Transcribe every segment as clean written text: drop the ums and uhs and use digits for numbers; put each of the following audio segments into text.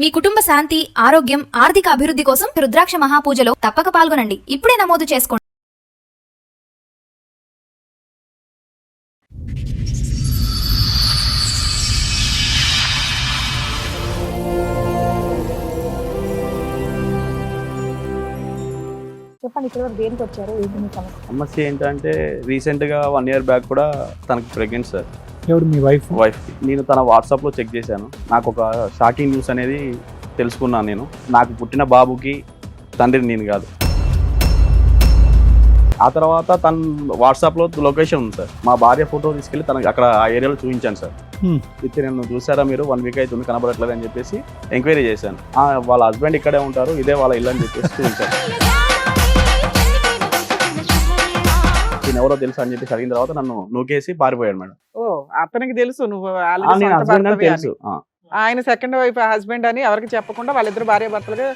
మీ కుటుంబ శాంతి, ఆరోగ్యం, ఆర్థిక అభివృద్ధి కోసం రుద్రాక్ష మహాపూజలో తప్పక పాల్గొనండి. ఇప్పుడే నమోదు చేసుకోండి. చెప్పండి, ఇక్కడ వరకు దేనికి వచ్చారు? ఏంటి మీ సమస్య? సమస్య ఏంటంటే రీసెంట్గా 1 year బ్యాక్ కూడా తనకి ప్రెగ్నెంట్ సార్. ఎవరు మీ వైఫ్కి నేను తన వాట్సాప్లో చెక్ చేశాను. నాకు ఒక షాకింగ్ న్యూస్ అనేది తెలుసుకున్నాను. నేను నాకు పుట్టిన బాబుకి తండ్రిని నేను కాదు. ఆ తర్వాత తన వాట్సాప్లో లొకేషన్ ఉంది సార్. మా భార్య ఫోటో తీసుకెళ్ళి తనకి అక్కడ ఆ ఏరియాలో చూపించాను సార్. ఇది నేను చూసారా మీరు 1 week అవుతుంది కనబడట్లేదు అని చెప్పేసి ఎంక్వైరీ చేశాను. వాళ్ళ హస్బెండ్ ఇక్కడే ఉంటారు, ఇదే వాళ్ళ ఇల్లు అని చెప్పేసి చూపించాను. నేను ఎవరో తెలుసు అని చెప్పేసి అడిగిన తర్వాత నన్ను నూకేసి పారిపోయాడు మేడం. ఓ, అతనికి తెలుసు నువ్వు నేను హస్బెండ్ అని తెలుసు. ఆయన సెకండ్ వైఫ్ హస్బెండ్ అని ఎవరికి చెప్పకుండా వాళ్ళిద్దరు భార్య భర్తలుగా.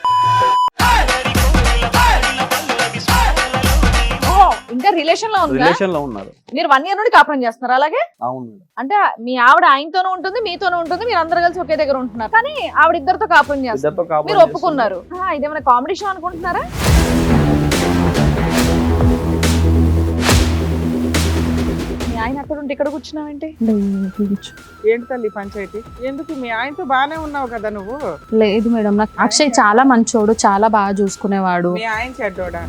ఇంకా రిలేషన్ లో ఉందా? రిలేషన్ లో ఉన్నారు. మీరు 1 year నుండి కాపురం చేస్తున్నారు అలాగే? అవును మేడం. అంటే మీ ఆవిడ ఆయనతోనూ ఉంటుంది, మీతోనూ ఉంటుంది, మీరు అందరు కలిసి ఒకే దగ్గర ఉంటున్నారు. కానీ ఆవిడ ఇద్దరితో కాపురం చేస్తారు, మీరు ఒప్పుకున్నారు. ఇదేమైనా కామెడీ షో అనుకుంటున్నారా? మీ ఆయన అక్కడ ఉంటే ఇక్కడ కూర్చున్నావేంటి? ఏంటి తల్లి పంచాయతీ? ఎందుకు మీ ఆయనతో బానే ఉన్నావు కదా నువ్వు? లేదు మేడం, నాకు అక్షయ్ చాలా మంచోడు, చాలా బాగా చూసుకునేవాడు. మీ ఆయన చెడ్డోడా?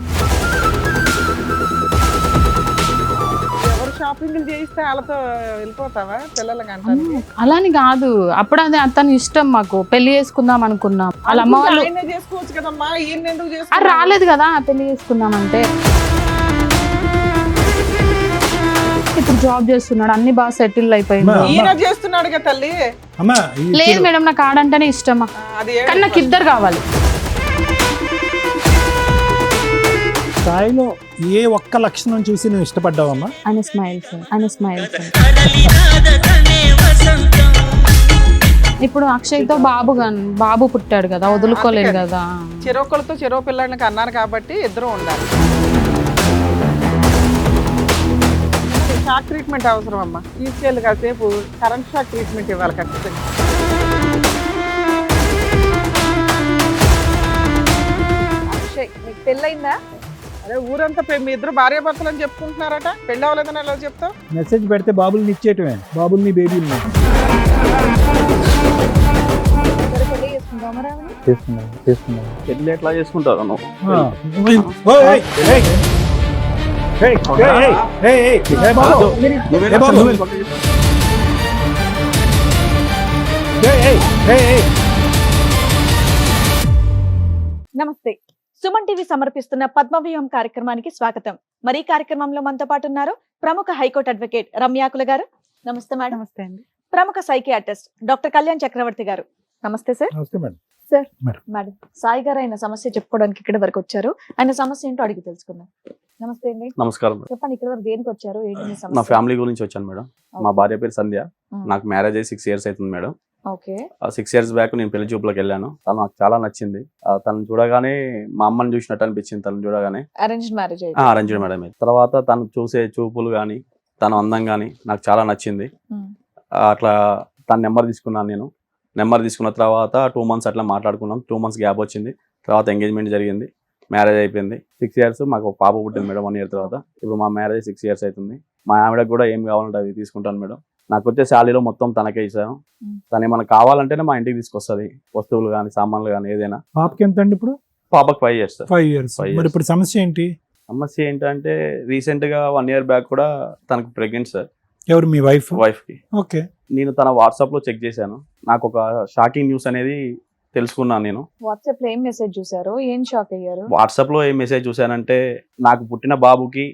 ఎవరు షాపింగ్ చేయిస్తే వాళ్ళతో వెళ్ళిపోతావా పిల్లలకి అంటారు? అలాని కాదు, అప్పుడు అది అతని ఇష్టం. మాకు పెళ్లి చేసుకుందాం అనుకున్నాం. వాళ్ళ అమ్మ వాళ్ళు ఆయనే చేసుకోవచ్చు కదమ్మా, ఈయన ఎందుకు అది చేసుకో? రాలేదు కదా పెళ్లి చేసుకుందాం అంటే. ఇప్పుడు జాబ్ చేస్తున్నాడు, అన్ని బాగా సెటిల్ అయిపోయింది. ఈయన చేస్తున్నాడు కదా తల్లి. లేదు మేడం, నాకు ఆడంటేనే ఇష్టమా, అది కానీ నాకు ఇద్దరు కావాలి. స్థాయిలో ఏ ఒక్క లక్షణం చూసి నువ్వు ఇష్టపడ్డావమ్మా? అని స్మైల్స్, అని స్మైల్స్. ఇప్పుడు అక్షయ్తో బాబు పుట్టాడు కదా, వదులుకోలేదు కదా. చెరొకరితో చెరో పిల్లలకి అన్నారు కాబట్టి ఇద్దరు ఉండాలి. షాక్ ట్రీట్మెంట్ అవసరం అమ్మా, తీసుకెళ్ళి కాసేపు కరెంట్ షాక్ ట్రీట్మెంట్ ఇవ్వాలి ఖచ్చితంగా. అక్షయ్, మీకు పెళ్ళయిందా? అదే ఊరంతా మీ ఇద్దరు భార్య భర్తలు అని చెప్పుకుంటున్నారట, పెళ్ళి అవ్వలేదని ఎలా చెప్తావు? మెసేజ్ పెడితే బాబుల్ని ఇచ్చేయటమే, బాబుల్ని బేబీల్ని పెళ్లి చేసుకుంటావా మరి ఆమెని? చేసుకున్నాను. పెళ్ళి ఎట్లా చేసుకుంటారు నువ్వు? నమస్తే. సుమన్ టీవీ సమర్పిస్తున్న పద్మవ్యూహం కార్యక్రమానికి స్వాగతం. మరి ఈ కార్యక్రమంలో మనతో పాటు ఉన్నారు ప్రముఖ హైకోర్టు అడ్వకేట్ రమ్యాకుల గారు. నమస్తే మేడం. నమస్తే అండి. ప్రముఖ సైకియాట్రిస్ట్ డాక్టర్ కళ్యాణ్ చక్రవర్తి గారు. నమస్తే సార్. నమస్తే madam. Sir madam. Madam, Sai గారు ఆయన సమస్య చెప్పుకోవడానికి ఇక్కడ వరకు వచ్చారు. ఆయన సమస్య ఏంటో అడిగి తెలుసుకుందాం. నమస్తే అండి. నమస్కారం మేడం. చెప్పండి, ఇక్కడ వరకు దేనికి వచ్చారు? ఏంటి మీ నా సమస్య? ఫ్యామిలీ గురించి వచ్చాను మేడం. మా భార్య పేరు సంధ్య. నాకు మ్యారేజ్ అయ్యి 6 years అవుతుంది మేడం. ఓకే. 6 years బ్యాక్ నేను పెళ్లి చూపులకు వెళ్ళాను. తను నాకు చాలా నచ్చింది. తను చూడగానే మా అమ్మని చూసినట్టు అనిపించింది. తను చూడగానే అరేంజ్డ్ మ్యారేజ్ అరేంజ్డ్ మేడం. తర్వాత తను చూసే చూపులు కానీ తను అందం కానీ నాకు చాలా నచ్చింది. అట్లా తన నెంబర్ తీసుకున్నాను నేను. నెంబర్ తీసుకున్న తర్వాత 2 months అట్లా మాట్లాడుకున్నాం. 2 months గ్యాప్ వచ్చింది. తర్వాత ఎంగేజ్మెంట్ జరిగింది, మ్యారేజ్ అయిపోయింది. 6 years మాకు ఒక పాప పుట్టింది మేడం 1 year తర్వాత. ఇప్పుడు మా మ్యారేజ్ 6 years అవుతుంది. మా ఆవిడకి కూడా ఏం కావాలంటే అవి తీసుకుంటాను మేడం. నాకు వచ్చే శాలీలో మొత్తం తనకే ఇచ్చాను. తను ఏమైనా కావాలంటేనే మా ఇంటికి తీసుకొస్తుంది, వస్తువులు కానీ సామాన్లు కానీ ఏదైనా. పాపకి ఎంత అండి ఇప్పుడు? పాపకి 5 years. 5 years. మరి ఇప్పుడు సమస్య ఏంటి? సమస్య ఏంటంటే రీసెంట్గా 1 year బ్యాక్ కూడా తనకు ప్రెగ్నెంట్ సార్. ఎవరు మీ వైఫ్కి? ఓకే. నేను తన వాట్సాప్లో చెక్ చేశాను. నాకు ఒక షాకింగ్ న్యూస్ అనేది తెలుసుకున్నాను. నేను వాట్సాప్ లో ఏం మెసేజ్ చూసారు? ఏం షాక్ అయ్యారు? వాట్సాప్లో ఏం మెసేజ్ చూశానంటే, నాకు పుట్టిన బాబుకి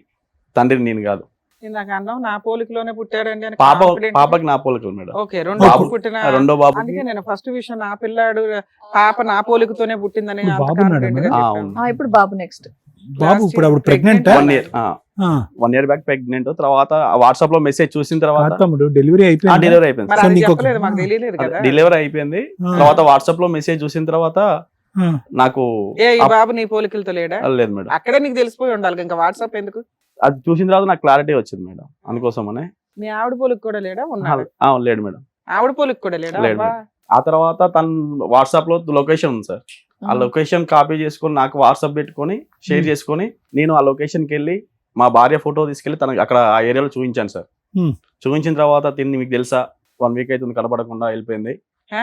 తండ్రిని నేను కాదు. నాకు అన్నం నా పోలికలోనే పుట్టాడండి అని. పాపకి నా పోలికలు మేడం. ఓకే, రెండో బాబు. అందుకే నేను ఫస్ట్ విషయం నా పిల్లాడు పాప నా పోలికతోనే పుట్టిందని. ఇప్పుడు బాబు నెక్స్ట్ బాబు ఇప్పుడు ఆవిడ ప్రెగ్నెంట్. 1 year back pregnant. తర్వాత వాట్సాప్ లో మెసేజ్ చూసిన తర్వాత డెలివరీ అయిపోయింది. డెలివరీ అయిపోయింది. తర్వాత వాట్సాప్ లో మెసేజ్ చూసిన తర్వాత నాకు ఈ బాబు నీ పోలికలతో లేడా? లేదు మేడం. అక్కడే నీకు తెలిసిపోయి ఉండాలి, ఇంకా వాట్సాప్ ఎందుకు? అది చూసిన తర్వాత నాకు క్లారిటీ వచ్చింది మేడం. అందుకోసమనే. మీ ఆవిడ పోలికి కూడా లేడా? ఉన్నాడు. లేడు మేడం. ఆవిడ పోలికి కూడా లేడా? ఆ తర్వాత తను వాట్సాప్ లో లొకేషన్ ఉంది సార్, ఆ లొకేషన్ కాపీ చేసుకొని నాకు వాట్సాప్ పెట్టుకొని షేర్ చేసుకొని నేను ఆ లొకేషన్కి వెళ్ళి మా భార్య ఫోటో తీసుకెళ్లి తనకి అక్కడ ఆ ఏరియాలో చూపించాను సార్. Hmm. చూపించిన తర్వాత తిని మీకు తెలుసా 1 వీక్ అవుతుంది కనపడకుండా వెళ్ళిపోయింది. హా?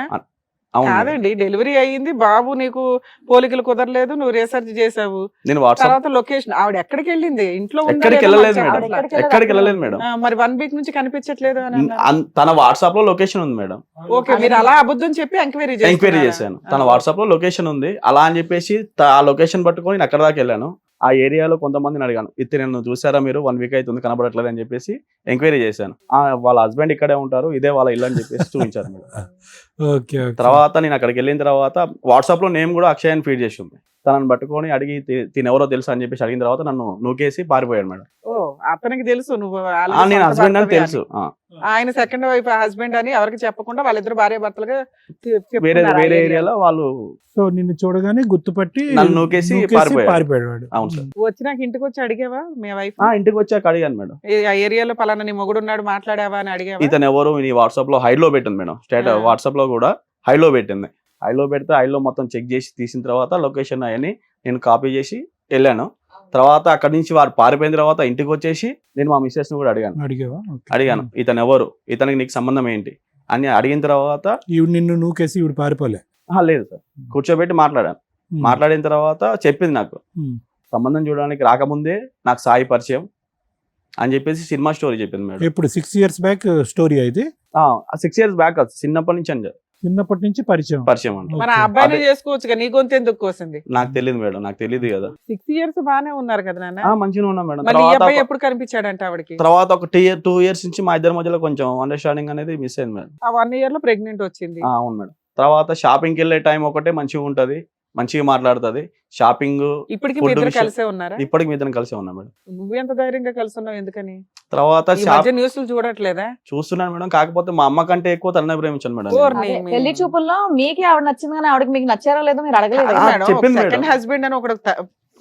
అవును మేడం. కాదండి, డెలివరీ అయ్యింది, బాబు నీకు పోలికలు కుదరలేదు, నువ్వు రీసెర్చ్ చేసావు, నేను వాట్సాప్ తర్వాత లొకేషన్ ఆవిడ ఎక్కడికి వెళ్ళింది, ఇంట్లో ఉందా ఎక్కడికి లేదా వెళ్ళలేదు మాకు మేడం, చెప్పట్లా. ఎక్కడికి వెళ్ళలేదు మేడం. మరి 1 వీక్ నుంచి కనిపించట్లేదు అని అన్నారు. తన వాట్సాప్ లో లొకేషన్ ఉంది మేడం. ఓకే, మీరు అలా అబద్ధం చెప్పి ఎంక్వైరీ ఎంక్వైరీ చేశాను. తన వాట్సాప్ లో లొకేషన్ ఉంది అలా అని చెప్పేసి ఆ లొకేషన్ పట్టుకొని నేను అక్కడ దాకా వెళ్ళాను. ఆ ఏరియాలో కొంతమందిని అడిగాను, ఇది నన్ను చూసారా మీరు 1 వీక్ అవుతుంది కనబడట్లేదు అని చెప్పేసి ఎంక్వైరీ చేశాను. వాళ్ళ హస్బెండ్ ఇక్కడే ఉంటారు, ఇదే వాళ్ళ ఇల్లు అని చెప్పేసి చూపించారు మేడం. ఓకే తర్వాత నేను అక్కడికి వెళ్ళిన తర్వాత వాట్సాప్ లో నేమ్ కూడా అక్షయ్ అని ఫీడ్ చేసి ఉంది. తనని పట్టుకొని అడిగి తిని ఎవరో తెలుసు అని చెప్పేసి అడిగిన తర్వాత నన్ను నూకేసి పారిపోయాడు మేడం. ఓ, అతనికి తెలుసు నువ్వు నేను హస్బెండ్ అని తెలుసు. ఆయన సెకండ్ వైఫ్ హస్బెండ్ అని ఎవరికి చెప్పకుండా వాళ్ళిద్దరు భార్య భర్తలుగా వేరే ఏరియాలో వాళ్ళు సో నిన్ను చూడగానే గుర్తుపట్టి నన్ను నూకేసి పారిపోయాడు వాడు. అవును సార్. వచ్చినాక ఇంటికి వచ్చి అడిగావా మీ వైఫ్? ఇంటికి వచ్చాక అడిగాను మేడం, ఆ ఏరియాలో పలానా నీ మొగుడు ఉన్నాడు మాట్లాడావా అని అడిగావా? ఇతను ఎవరు నీ వాట్సాప్ లో హైడ్ లో పెట్టింది మేడం. స్టేటస్ వాట్సాప్ లో కూడా హైడ్ లో పెట్టింది. హైడ్ లో పెడితే హైడ్ లో మొత్తం చెక్ చేసి తీసిన తర్వాత లొకేషన్ అవన్నీ నేను కాపీ చేసి వెళ్ళాను. తర్వాత అక్కడి నుంచి వారు పారిపోయిన తర్వాత ఇంటికి వచ్చేసి నేను మా మిస్సెస్ ని కూడా అడిగావా? ఓకే. అడిగాను ఇతను ఎవరు, ఇతనికి నీకు సంబంధం ఏంటి అని అడిగిన తర్వాత ఈవిడ నిన్ను నూకేసి ఈవిడ పారిపోలే. లేదు సార్, కూర్చోబెట్టి మాట్లాడాను. మాట్లాడిన తర్వాత చెప్పింది నాకు సంబంధం చూడడానికి రాకముందే నాకు సాయి పరిచయం అని చెప్పేసి సినిమా స్టోరీ చెప్పింది మేడం. ఇప్పుడు 6 years బ్యాక్ స్టోరీ అయితే 6 years బ్యాక్ చిన్నప్పటి నుంచి అండి చిన్నప్పటి నుంచి పరిచయం. అండి. మన అబ్బాయిని చేసుకోవచ్చు, నీ గొంతు ఎందుకు కోసింది? నాకు తెలియదు మేడం, నాకు తెలియదు కదా. 6 years బానే ఉన్నారు కదా నాన్న. మంచిగా ఉన్నా మేడం. మళ్ళీ ఈ అబ్బాయి ఎప్పుడు కనిపించాడంట ఆవిడకి? తర్వాత ఒక 2 years నుంచి మా ఇద్దరి మధ్యలో కొంచెం అండర్స్టాండింగ్ అనేది మిస్ అయింది మేడం. ఆ 1 year లో ప్రెగ్నెంట్ వచ్చింది. అవును మేడం. తర్వాత షాపింగ్కి వెళ్ళే టైం ఒకటే మంచిగా ఉంటది, మంచిగా మాట్లాడుతుంది. షాపింగ్ ఇప్పటికి food మీ ఇద్దరు విషయం- కలిసే ఉన్నారా? ఇప్పటికి మీ ఇద్దరం కలిసి ఉన్నాం మేడం. నువ్వు ఎంత ధైర్యంగా కలిసి ఉన్నావు ఎందుకని? తర్వాత ఈ మధ్య న్యూస్లు చూడట్లేదా? చూస్తున్నాను మేడం, కాకపోతే మా అమ్మ కంటే ఎక్కువ తననే ప్రేమించాను మేడం. ఓర్ని అదే, మీ- పెళ్లి చూపుల్లో మీకే ఆవిడ నచ్చింది కానీ ఆవిడకి మీకు నచ్చారో లేదో మీరు అడగలేదు. కాదు మేడం, చెప్పింది మేడం. సెకండ్ హస్బెండ్ అని ఒకడు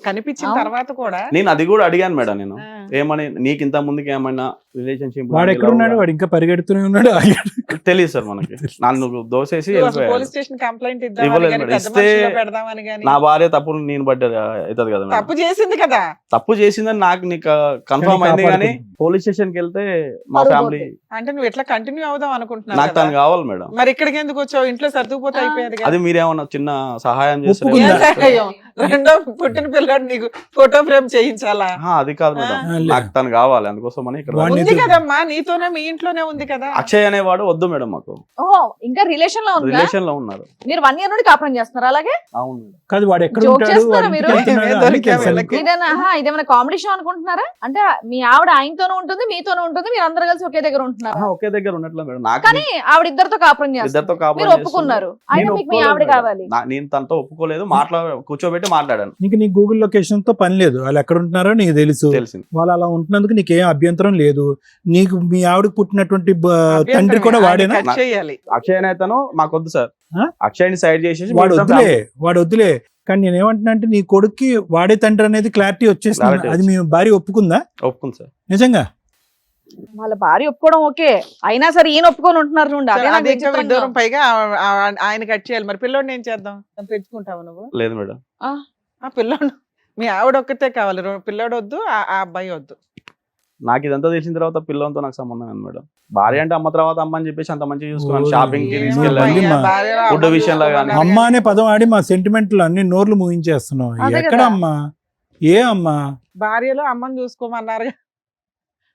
కనిపించిన అవును. తర్వాత కూడా నేను అది కూడా అడిగాను మేడం. నేను ఆ, ఏమని నీకు ఇంత ముందుకి ఏమైనా రిలేషన్షిప్ వాడు ఎక్కడున్నాడు? వాడు ఇంకా పరిగెడుతూనే ఉన్నాడు. తెలియదు సార్ మనకి. నన్ను దోసేసి నువ్వు అసలు వెళ్ళిపోయాడు. పోలీస్ స్టేషన్ కంప్లైంట్ ఇద్దామని ఇవ్వలేదు కానీ మేడం. పెద్ద ఇస్తే మనుషుల్లో పెడదామని కానీ నా భార్య తప్పులు నేను పడ్డా అవుతుంది కదా మేడం. తప్పు చేసింది కదా. తప్పు చేసిందని నీకు కన్ఫర్మ్ కానీ అయింది కానీ కాపాడుతుంది. పోలీస్ స్టేషన్ కి వెళ్తే మా పరువు ఫ్యామిలీ అంటే నువ్వు ఎట్లా కంటిన్యూ అవుదాం అనుకుంటున్నావు నాకు కదా. తను కావాలి మేడం. మరి ఇక్కడికి ఎందుకు వచ్చావు? ఇంట్లో సర్దుకుపోతే అయిపోయేది కదా. అది మీరేమన్నా చిన్న సహాయం చేస్తారు ఒప్పుకుందా? ఏం సహాయం? రెండో పుట్టిన పిల్లాడు నీకు ఫోటో ఫ్రేమ్ చేయించాలా? అది కాదు మేడం, ఆ, లే. నాకు తను కావాలి అందుకోసం అని ఇక్కడ వాడిని ఉంది కదమ్మా, నీతోనే మీ ఇంట్లోనే ఉంది కదా. అక్షయ్ అనేవాడు వద్దు మేడం, మాకు ఓహో, ఇంకా రిలేషన్ లో ఉందా? రిలేషన్ లో ఉన్నారు. మీరు 1 year నుండి కాపురం చేస్తున్నారు అలాగే? అవును మేడం. కాదు వాడు ఎక్కడ Joke ఉంటాడు, చేస్తున్నారా వాడి మీరు? ఇంటికి వెళ్తున్నాడా? ఏదో అన్నీ తెలుసా వీళ్ళకి. నీకు? ఇదేమైనా కామెడీ షో అనుకుంటున్నారా? అంటే మీ ఆవిడ ఆయనతోనూ ఉంటుంది మీతోనూ ఉంటుంది, మీరు అందరు కలిసి ఒకే దగ్గర ఉంటున్నారు. ఒకే దగ్గర ఉన్నట్లే మేడం. నాకు కానీ ఆవిడ ఇద్దరితో కాపురం చేస్తారు, ఇద్దరితో కాపురం మీరు చేస్తుంది. ఒప్పుకున్నారు. అయినా నేను మీకు మీ ఆవిడ ఒప్పుకోలేదు కావాలి. మేడం. నేను తనతో ఒప్పుకోలేదు, కూర్చోబెట్టి మాట్లాడాను. నీకు నీ గూగుల్ లొకేషన్ తో పని లేదు, వాళ్ళు ఎక్కడ ఉంటున్నారో నీకు తెలుసు. తెలిసింది. వాళ్ళు అలా ఉంటున్నందుకు నీకేం అభ్యంతరం లేదు. నీకు మీ ఆవిడకి పుట్టినటువంటి తండ్రి కూడా వాడేనా? కట్ చేయాలి. అక్షయ్ అయితేనో మాకొద్దు సార్. ఆ? అక్షయ్ని సైడ్ చేసేసి వాడు వద్దులే. కానీ నేను ఏమంటున్నా అంటే నీ కొడుక్కి వాడే తండ్రి అనేది క్లారిటీ వచ్చేసింది. Clarity అది మీ భార్య ఒప్పుకుందా ఒప్పుకుంది సార్. నిజంగా? వాళ్ళ భార్య ఒప్పుకోవడం ఓకే, అయినా సరే ఈయన ఒప్పుకొని ఉంటున్నారు చూడండి. అదే నాకు అది ఇంకా విచిత్రంగా విడ్డూరం. ఉంది. పైగా ఆయన కట్ చేయాలి. మరి పిల్లోడిని ఏం చేద్దాం? పెంచుకుంటావు నువ్వు? లేదు మేడం. ఆ పిల్లోడు మీ ఆవిడ ఒక్కతే కావాలి, పిల్లోడు వద్దు, ఆ అబ్బాయి వద్దు. నాకు ఇదంతా తెలిసిన తర్వాత పిల్లలతో నాకు సంబంధం ఉంది మేడం. భార్య అంటే అమ్మ తర్వాత అమ్మ అని చెప్పేసి అంత మంచిగా చూసుకున్నాను. ఓ, షాపింగ్ కి ఏమో తీసుకెళ్ళాను. మళ్ళీ మా- ఫుడ్ విషయంలో కానీ. అమ్మ అనే పదం ఆడి మా సెంటిమెంట్లు అన్ని నోర్లు ముగించేస్తున్నావు. అదే ఎక్కడ కదా. అమ్మా? ఏ అమ్మా? భార్యలో అమ్మని చూసుకోమన్నారు.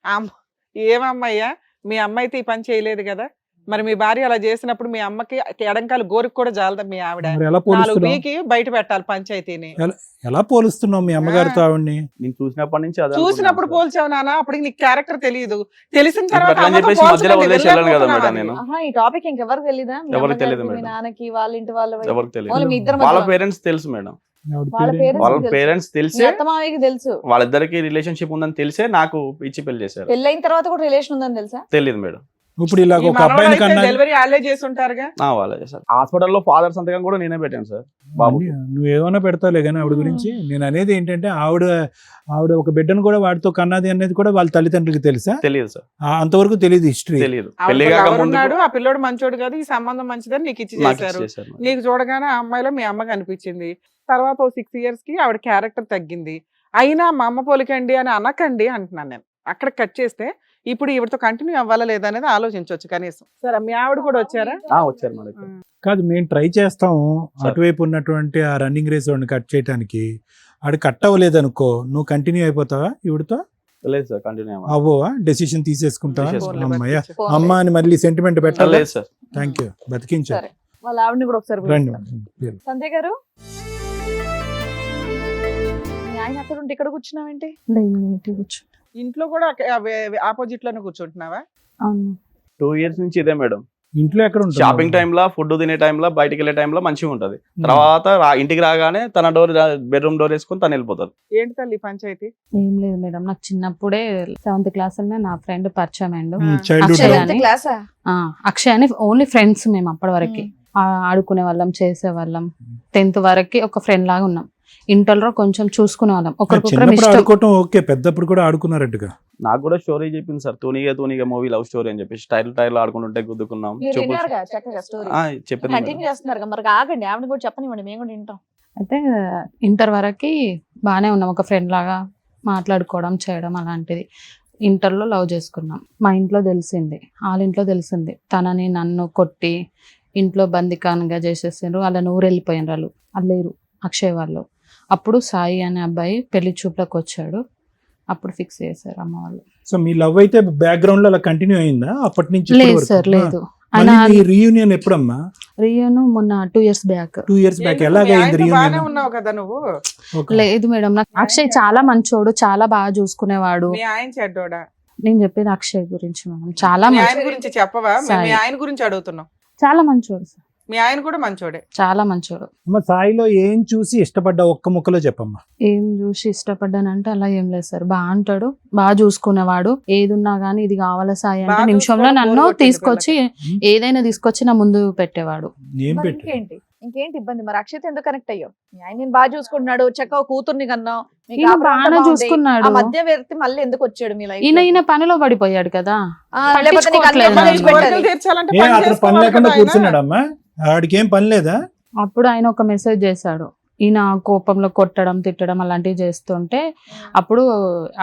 అమ్మ ఏమమ్మయ్యా, మీ అమ్మ అయితే ఈ పని చేయలేదు కదా. మరి మీ భార్య అలా చేసినప్పుడు మీ అమ్మకి ఎడంకాలు గోరికి కూడా జాలదా మీ ఆవిడ? మరి ఎలా 4 పోలుస్తున్నావు? వీకి బయట పెట్టాలి పంచాయతీని. ఎలా పోలుస్తున్నావు మీ అమ్మగారితో ఆవిడ్ని? నేను చూసినప్పటి నుంచి అదే చూసినప్పుడు అనుకుంటున్నాను సార్. పోల్చావు నాన్న, అప్పుడు నీకు క్యారెక్టర్ తెలియదు. తెలిసిన ఇప్పుడు తర్వాత అట్లా అని అమ్మతో చెప్పేసి మధ్యలో పోల్చడం వదిలేసి వెళ్ళను కదా వెళ్ళకపోతున్నావా మేడం నేను. నీవు? ఆహా, ఈ టాపిక్ ఇంకెవరికి తెలీదా? మీ ఎవరికి అమ్మగారికి, తెలీదు మీ మేడం. నాన్నకి, వాళ్ళ ఇంటి వాళ్ళ ఎవరికి తెలియదు. ఓన్లీ మీ ఇద్దరి వాళ్ళ మధ్యలో. పేరెంట్స్ తెలుసు మేడం. ఆవిడ వాళ్ళ పేరేంటి? పేరెంట్స్ వాళ్ళ తెలుసు. పేరెంట్స్ మీ తెలిసే అత్తమామకి తెలుసు. వాళ్ళిద్దరికి రిలేషన్షిప్ ఉందని తెలిసే నాకు ఇచ్చి పెళ్లి చేశారు. పెళ్ళైన తర్వాత కూడా రిలేషన్ ఉందని తెలుసా? తెలియదు మేడం. ఇప్పుడు ఇలా ఒక అబ్బాయిని కన్నా డెలివరీ వాళ్ళే చేసి ఉంటారుగా. వాళ్ళే చేశారు. హాస్పిటల్లో ఫాదర్ సంతకం కూడా నేనే పెట్టాను సార్ బాబు. నువ్వేమన్నా పెడతావులే కానీ ఆవిడ గురించి. నేను అనేది ఏంటంటే ఆవిడ ఒక బిడ్డను కూడా వాడితో కన్నది అనేది కూడా వాళ్ళ తల్లిదండ్రులకి తెలుసా? తెలియదు సార్, అంతవరకు తెలియదు హిస్టరీ. తెలియదు. ఉన్నాడు ఆ పిల్లోడు మంచోడు కాదు, ఈ సంబంధం మంచిదని నీకు ఇచ్చి చేశారు. నీకు చూడగానే ఆ అమ్మాయిలో మీ అమ్మకి అనిపించింది. తర్వాత 6 years కి ఆవిడ క్యారెక్టర్ తగ్గింది. అయినా మా అమ్మ పోలికండి అని అనకండి అంటున్నాను నేను. అక్కడ కట్ చేస్తే ఇప్పుడు ఈవిడతో కంటిన్యూ అవ్వాలా లేదా అనేది ఆలోచించవచ్చు కనీసం. సరే మీ ఆవిడ కూడా వచ్చారా? వచ్చారు మేడం. కాదు, మేము ట్రై చేస్తాము అటువైపు ఉన్నటువంటి ఆ రన్నింగ్ రేస్ వాడిని కట్ చేయడానికి. ఆడు కట్ అవ్వలేదు అనుకో, నువ్వు కంటిన్యూ అయిపోతావా ఈవిడతో? లేదు సార్, కంటిన్యూ అవ్వవా? డెసిషన్ తీసేసుకుంటావా? తీసేసుకుంటా. అమ్మయ్య, అమ్మ అని మళ్ళీ సెంటిమెంట్ పెట్టాలి. లేదు సార్. Thank you, బతికించారు. సరే, వాళ్ళ ఆవిడని కూడా ఒకసారి రండి. పిలుస్తాను. సంధ్య గారు, మీ ఆయన అక్కడ ఉంటే ఇక్కడ కూర్చున్నావేంటి? ఇంట్లో కూడా ఆపోజిట్ లోనే కూర్చుంటున్నావా? అవును. 2 years నుంచి ఇదే మేడం. ఇంట్లో ఎక్కడ ఉంటుంది? షాపింగ్ టైంలో, ఫుడ్ తినే టైంలో, బయటికి వెళ్ళే టైంలో మంచిగా ఉంటది. తర్వాత ఇంటికి రాగానే తన బెడ్రూమ్ డోర్ వేసుకొని తను వెళ్ళిపోతారు. ఏంటి తల్లి పంచాయతీ? ఏం లేదు మేడం, నాకు చిన్నప్పుడే 7th class నా ఫ్రెండ్ పరిచయం అయ్యిండు. చైల్డ్హుడ్ అక్షయ్ ఎంత క్లాసా? అక్షయ్ అని ఓన్లీ ఫ్రెండ్స్ మేము అప్పటి వరకు. ఆడుకునే వాళ్ళం, చేసే వాళ్ళం. 10th వరకు ఒక ఫ్రెండ్ లాగా ఉన్నాం. ఇంటర్లో కొంచెం చూసుకునే వాళ్ళం, ఒకరికొకరు చిన్నప్పుడు ఇష్టం. ఆడుకోవటం ఓకే, పెద్దప్పుడు కూడా ఆడుకున్నారట్టుగా. నాకు కూడా స్టోరీ చెప్పింది సార్, తూనిగా మూవీ లవ్ స్టోరీ అని చెప్పేసి టైర్లు ఆడుకుంటుంటే గుద్దుకున్నాం. మీరు విన్నారుగా చక్కగా స్టోరీ. చెప్పింది కంటిన్యూ చేస్తున్నారు మరి ఆగండి, ఆవిడ కూడా చెప్పనివ్వండి, మేము కూడా వింటాం. అయితే ఇంటర్ వరకు బాగానే ఉన్నాం, ఒక ఫ్రెండ్ లాగా మాట్లాడుకోవడం చేయడం అలాంటిది. ఇంటర్లో లవ్ చేసుకున్నాం. మా ఇంట్లో తెలిసింది, వాళ్ళ ఇంట్లో తెలిసింది. తనని నన్ను కొట్టి ఇంట్లో బందికాన్గా చేసేసారు. వాళ్ళ ఊరు వెళ్ళిపోయినారు, వాళ్ళు లేరు అక్షయ్ వాళ్ళు. అప్పుడు సాయి అనే అబ్బాయి పెళ్లి చూపులకు వచ్చాడు. అప్పుడు ఫిక్స్ చేశారు అమ్మ వాళ్ళు. సో మీ లవ్ అయితే బ్యాక్గ్రౌండ్ లో అలా కంటిన్యూ అయిందా అప్పటి నుంచి? లేదు సార్, లేదు. రీయూనియన్ ఎప్పుడమ్మా? రియన్ మొన్న 2 years బ్యాక్. 2 years back. ఎలాగైంది బాగానే రీయూనియన్? ఉన్నావు కదా నువ్వు? లేదు మేడం, నాకు అక్షయ్ చాలా మంచోడు, చాలా బాగా చూసుకునేవాడు. మీ ఆయన చెడ్డోడా? నేను చెప్పేది అక్షయ్ గురించి మేడం. చాలా మీ ఆయన మంచి, గురించి చెప్పవా? మీ సాయి. ఆయన గురించి అడుగుతున్నాం. చాలా మంచోడు సార్, మీ ఆయన కూడా మంచోడే. చాలా మంచోడు. అమ్మ, సాయిలో ఏం చూసి ఇష్టపడ్డా ఒక్క ముక్కలో చెప్పమ్మా. ఏం చూసి ఇష్టపడ్డానంటే అలా ఏం లేదు సార్. బాగా అంటాడు, బాగా చూసుకునేవాడు. ఏది ఉన్నా గానీ ఇది కావాలా సాయి అంటే బాగా నిమిషంలో చూసుకోవడం నన్ను బోర్ తీసుకొచ్చి పిల్లకి. ఏదైనా తీసుకొచ్చి నా ముందు పెట్టేవాడు. ఏం మరి పెట్టి? ఇంకేంటి ఇబ్బంది? మరి అక్షయ్ ఎందుకు కనెక్ట్ అయ్యో? మీ ఆయన నేను బాగా చూసుకుంటున్నాడు, చక్కగా కూతుర్ని కన్నావు, మీకు ఈయన ఆభరణం అంతా బాగా బాగుంది. చూసుకున్నాడు. ఆ మధ్య వ్యక్తి మళ్ళీ ఎందుకు వచ్చాడు మీ లైఫ్? ఈయన పనిలో పడిపోయాడు కదా. లేకపోతే నీకు అన్ని పట్టించుకోవట్లేదు ఇబ్బందులు నన్ను. పెట్టాలి. కోరికలు తీర్చాలంటే ఏ పని అతను పని చేసుకోవాలి లేకుండా కదా ఆయన. కూర్చున్నాడమ్మా? ఆడికి ఏం పని లేదా? అప్పుడు ఆయన ఒక మెసేజ్ చేశాడు. ఈయన కోపంలో కొట్టడం, తిట్టడం అలాంటివి చేస్తుంటే అప్పుడు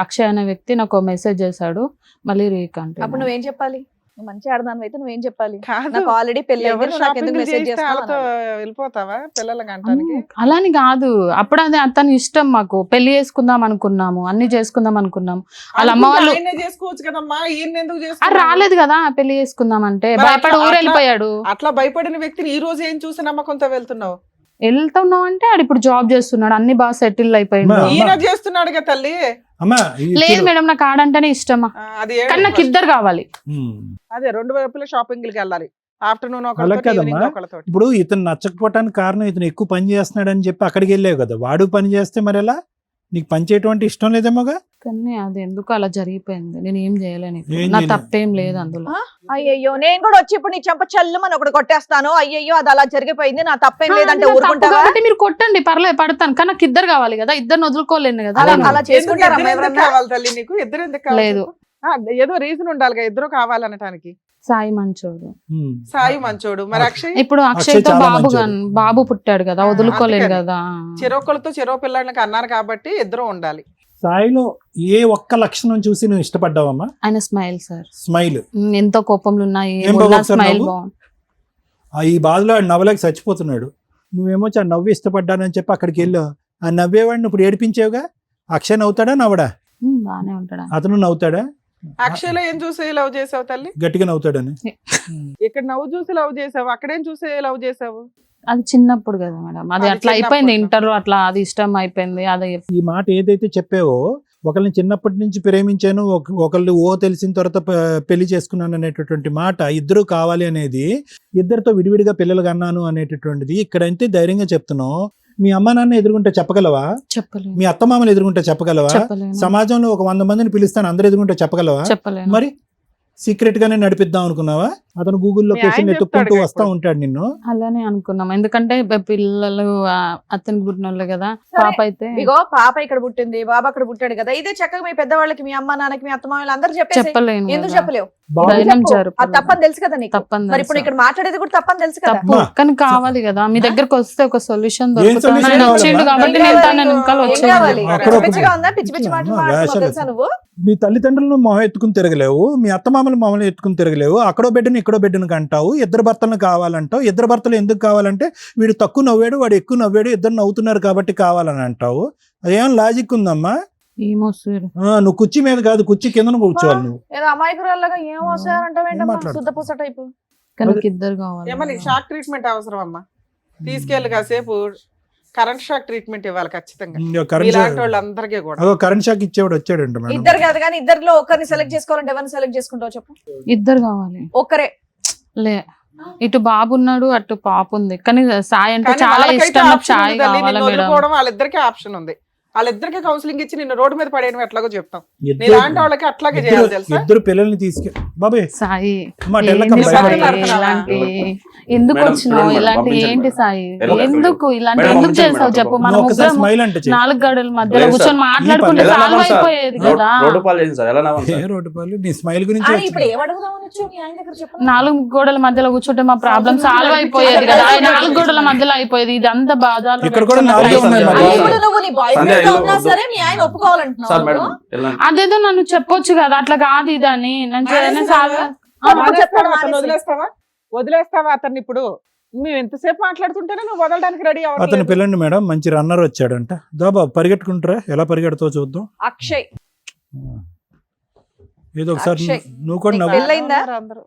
అక్షయ్ అనే వ్యక్తి నాకు మెసేజ్ చేశాడు. మళ్ళీ రీకంటే అప్పుడు నువ్వేం చెప్పాలి? నువ్వు మంచి ఆడదాని అయితే నువ్వేం చెప్పాలి? కాదు. నాకు ఆల్రెడీ పెళ్లి అయింది, ఎవరు నువ్వు నాకు ఎందుకు షాపింగ్ మెసేజ్ చేస్తే వాళ్ళతో చేస్తావు? వెళ్ళిపోతావా పిల్లలకి అంటానికి? అలాని కాదు, అప్పుడు అది అతని ఇష్టం. మాకు పెళ్లి చేసుకుందాం అనుకున్నాము, అన్ని చేసుకుందాం అనుకున్నాము. వాళ్ళ అమ్మ వాళ్ళు ఆయన్నే చేసుకోవచ్చు కదమ్మా, ఈయన ఎందుకు అది చేసుకున్నావు? రాలేదు కదా పెళ్లి చేసుకుందాం అంటే. మరి భయపడి అట్లా- ఊరు వెళ్ళిపోయాడు. అట్లా భయపడిన వ్యక్తిని ఈ రోజు ఏం చూసి నమ్మకంతో వెళ్తున్నావు? వెళ్తున్నావు అంటే ఆడు ఇప్పుడు జాబ్ చేస్తున్నాడు, అన్ని బాగా సెటిల్ అయిపోయింది. అమ్మా. ఈయన చేస్తున్నాడుగా తల్లి. అమ్మా లేదు మేడం, నాకు ఆడంటేనే ఇష్టమా. అది కానీ నాకు ఇద్దరు కావాలి. అదే 2 వైపుల షాపింగ్లకి వెళ్ళాలి. ఆఫ్టర్నూన్ అలా ఒకళ్ళతో కదమ్మా. ఈవినింగ్ ఒకళ్ళతో. ఇప్పుడు ఇతను నచ్చకపోవటానికి కారణం ఇతను ఎక్కువ పని చేస్తున్నాడని చెప్పి అక్కడికి వెళ్ళావు కదా. వాడు పని చేస్తే మరి ఎలా? నీకు పని చేయటం అంటే ఇష్టం లేదేమోగా? కానీ అది ఎందుకు అలా జరిగిపోయింది, నేను ఏం చేయలేను. ఇప్పుడు. ఏం నా చేయలేదు. తప్పేం లేదు అందులో. అయ్యయ్యో, నేను కూడా వచ్చి ఇప్పుడు నీ చెంప చల్లుమని ఒకటి కొట్టేస్తాను. అయ్యయ్యో, అది అలా జరిగిపోయింది, నా తప్పేం లేదంటే అది నా తప్పు ఊరుకుంటావా? కాబట్టి మీరు కొట్టండి, పర్లేదు పడతాను. కానీ నాకు ఇద్దరు కావాలి కదా, ఇద్దరిని వదులుకోలేను కదా. అలా నేను- అలా ఎందుకు చేసుకుంటారా ఇద్దరు ఎందుకు ఎవరన్నా? కావాలి తల్లి నీకు? ఇద్దరు ఎందుకు కావాలి లేదు. చెప్పు? ఏదో రీజన్ ఉండాలిగా ఇద్దరు కావాలనటానికి. సాయి మంచోడు. సాయి మంచోడు. మరి అక్షయ్ ఇప్పుడు అక్షయ్ తో చాలా బాబు మంచోడు. బాబు పుట్టాడు కదా, వదులుకోలేను అందుకని. కదా. చెరొకళ్ళతో చెరో పిల్లలకి అన్నారు కాబట్టి ఇద్దరు ఉండాలి. సాయిలో ఏ ఒక్క లక్షణం చూసి నువ్వు ఇష్టపడ్డావమ్మా? ఆయన స్మైల్ సార్. స్మైల్. ఎంతో కోపంలో ఉన్నాయి, ఏం బాబు ఒకసారి స్మైల్ నవ్వు? బాగుంది. ఈ బాధలో ఆడు నవ్వలేక చచ్చిపోతున్నాడు. నువ్వేమో నవ్వు ఇష్టపడ్డానని చెప్పి అక్కడికి వెళ్ళావు. ఆ నవ్వేవాడిని ఇప్పుడు ఏడిపించావుగా. అక్షయ్ నవ్వుతాడా నవ్వడా? బానే ఉంటాడు. అతను నవ్వుతాడా? అక్షయ్లో ఏం చూసి లవ్ చేసావు తల్లి? గట్టిగా నవ్వుతాడని. ఇక్కడ నవ్వు చూసి లవ్ చేసావు, అక్కడేం చూసి లవ్ చేసావు? అది చిన్నప్పుడు కదా మేడం, అది అది అట్లా అయిపోయింది. చిన్నప్పుడు. ఇంటర్ అట్లా అది ఇష్టం అయిపోయింది. అది ఈ మాట ఏదైతే చెప్పావో, ఒకళ్ళని చిన్నప్పటి నుంచి ప్రేమించాను, ఒకళ్ళు తెలిసిన తర్వాత పెళ్లి చేసుకున్నాను అనేటటువంటి మాట, ఇద్దరు కావాలి అనేది, ఇద్దరితో విడివిడిగా పిల్లలు కన్నాను అనేటటువంటిది ఇక్కడంటే ధైర్యంగా చెప్తున్నావు. మీ అమ్మ నాన్న ఎదుర్కొంటే చెప్పగలవా? చెప్పలేను. మీ అత్తమామలు ఎదుర్కొంటే చెప్పగలవా? చెప్పలేను. సమాజంలో ఒక 100 మందిని పిలుస్తాను, అందరు ఎదుర్కొంటే చెప్పగలవా? చెప్పలేను. మరి సీక్రెట్ గానే నడిపిద్దాం అనుకున్నావా? అతను గూగుల్ మీ లొకేషన్ ఆయన ఎత్తుక్కుంటూ చెప్తాడుగా వస్తా ఇప్పుడు. ఉంటాడు నిన్ను. అలానే అనుకున్నాం, ఎందుకంటే పిల్లలు అతనికి పుట్టినోళ్ళు కదా. సరే. పాప అయితే ఇగో పాప ఇక్కడ పుట్టింది, బాబు అక్కడ పుట్టాడు కదా, ఇదే చక్కగా మీ పెద్దవాళ్ళకి, మీ అమ్మ నాన్నకి, మీ అత్తమామలు అందరూ చెప్పేసి చెప్పలేను ఎందుకు కదా. చెప్పలేవు? బాబు ఎందుకు ధైర్యం చెప్పు? జరుపు. అది తప్పని తెలుసు కదా నీకు. తప్పని మరి ఇప్పుడు తెలుసు. ఇక్కడ మాట్లాడేది కూడా తప్పని తెలుసు కదా. తప్పు అమ్మా. కానీ కావాలి కదా, మీ దగ్గరకు వస్తే ఒక సొల్యూషన్ ఏం solution దొరుకుతుంది. కావాలమ్మా? వచ్చిండు కాబట్టి ఏం నేను కావాలి? తన వెనకాల ఏం వచ్చేది. కావాలి? అక్కడ పిచ్చి ఒక- పిచ్చిగా ఉందా? పిచ్చి పిచ్చి మాటలు అమ్మా, మాట్లాడుతున్నావు వేషాలు. తెలుసా నువ్వు? మీ తల్లిదండ్రులను మొహం ఎత్తుకుని తిరగలేవు, మీ అత్తమామలు మొహం ఎత్తుకుని తిరగలేవు, అక్కడో బిడ్డను ఇక్కడో బిడ్డను అంటావు, ఇద్దరు భర్తలను కావాలంటావు. ఇద్దరు భర్తలు ఎందుకు కావాలంటే వీడు తక్కువ నవ్వాడు, వాడు ఎక్కువ నవ్వాడు, ఇద్దరు నవ్వుతున్నారు కాబట్టి కావాలని అంటావు. అదేం లాజిక్ ఉందమ్మా? ఏమో సార్, నువ్వు కుర్చీ మీద కాదు, కుర్చీ కింద కూర్చోవాలి నువ్వు. ఏదో అమాయకురాల్లాగా ఏం వస్తారంటావేంటమ్మా? మాట్లాడుతున్నావు? శుద్ధ పూస టైపు. కానీ నాకు ఇద్దరు కావాలి. ఏమని షాక్ ట్రీట్మెంట్ అవసరం అమ్మా? తీసుకెళ్ళి కాసేపు కరెంట్ షాక్ ట్రీట్మెంట్ ఇవ్వాలి ఖచ్చితంగా, కరెంట్ ఇలాంటి వాళ్ళందరికీ కూడా. అదో కరెంట్ షాక్ ఇచ్చేవాడు వచ్చాడంట మేడం. ఇద్దరు కాదు కానీ ఇద్దరిలో ఒకరిని సెలెక్ట్ చేసుకోవాలంటే ఎవరిని సెలెక్ట్ చేసుకుంటావు చెప్పు? ఇద్దరు కావాలి. ఒక్కరే. లే, ఇటు బాబు ఉన్నాడు, అటు పాప ఉంది. కానీ సాయి అంటే కానీ చాలా వాళ్ళకైతే ఇష్టం, నాకు ఆప్షన్ సాయి ఉంది తల్లి, కావాలా నిన్ను మేడం. వదులుకోవడం వాళ్ళిద్దరికీ ఆప్షన్ ఉంది. వాళ్ళిద్దరికి కౌన్సిలింగ్ ఇచ్చి నిన్ను రోడ్డు మీద పడేయడం ఎట్లాగో చెప్తాం. ఇద్దరు- ఇలాంటి వాళ్ళకి అట్లాగే చేయాలి తెలుసా? ఇద్దరు పిల్లల్ని తీసుకె బాబే సాయి అమ్మా, ఏంటి టెల్లకమ్మ సాయి? భయపడుతున్నావా? ఇలాంటి ఎందుకు మేడం, వచ్చినావు? మేడం, ఇలాంటి పంపించండి ఏంటి మేడం. సాయి? ఎలా ఎందుకు ఇలాంటి మేడం, ఎందుకు పంపించండి చేసావు మేడం. చెప్పు? మన నువ్వు ఒకసారి ముగ్గురం స్మైల్ అంటే చెయ్యి. 4 గడుల మధ్యలో లేదు కూర్చొని సార్. మాట్లాడుకుంటే ఎలా సాల్వ్ నవ్వాలి సార్? అయిపోయేది కదా. రోడ్డు పాలు చేసింది సార్, ఎలా నవ్వాలి సార్? రోడ్డు పాలు నీ స్మైల్ గురించి ఆ, ఇప్పుడు ఏమడుగుదామని వచ్చావు మీ ఆయన దగ్గర చెప్పు? 4 గోడల మధ్యలో కూర్చుంటే మా ప్రాబ్లం సాల్వ్ అయిపోయేది కదా. 4 గోడల మధ్యలో అయిపోయేది, ఇదంతా బాధలు. ఇక్కడ కూడా 4 ఉన్నాయి మరి. అది ఇప్పుడు నువ్వు నీ బాయ్ సంధ్య, ఫ్రెండ్ తో ఇల్లు ఉన్నా వద్దు. సరే మీ ఆయన ఒప్పుకోవాలంటున్నావు సార్ మేడం నువ్వు? వెళ్ళండి. అదేదో నన్ను చెప్పొచ్చు కదా, అట్లా కాదు ఇదని. నేను చేయనే సాల్వ్ మానేస్తావా? అతన్ని మానేసి. వదిలేస్తావా అతన్ని? ఇప్పుడు మేము ఎంతసేపు మాట్లాడుతుంటేనే నువ్వు వదలడానికి రెడీ అతను అవ్వట్లేదు. పిల్లండి మేడం, మంచి రన్నర్ వచ్చాడంట. దాబా పరిగెట్టుకుంటారా, ఎలా పరిగెడతావు చూద్దాం. అక్షయ్, ఏదో ఒకసారి అక్షయ్, నువ్వు కూడా నీకు నవ్వు. పెళ్ళయిందా? అందరూ.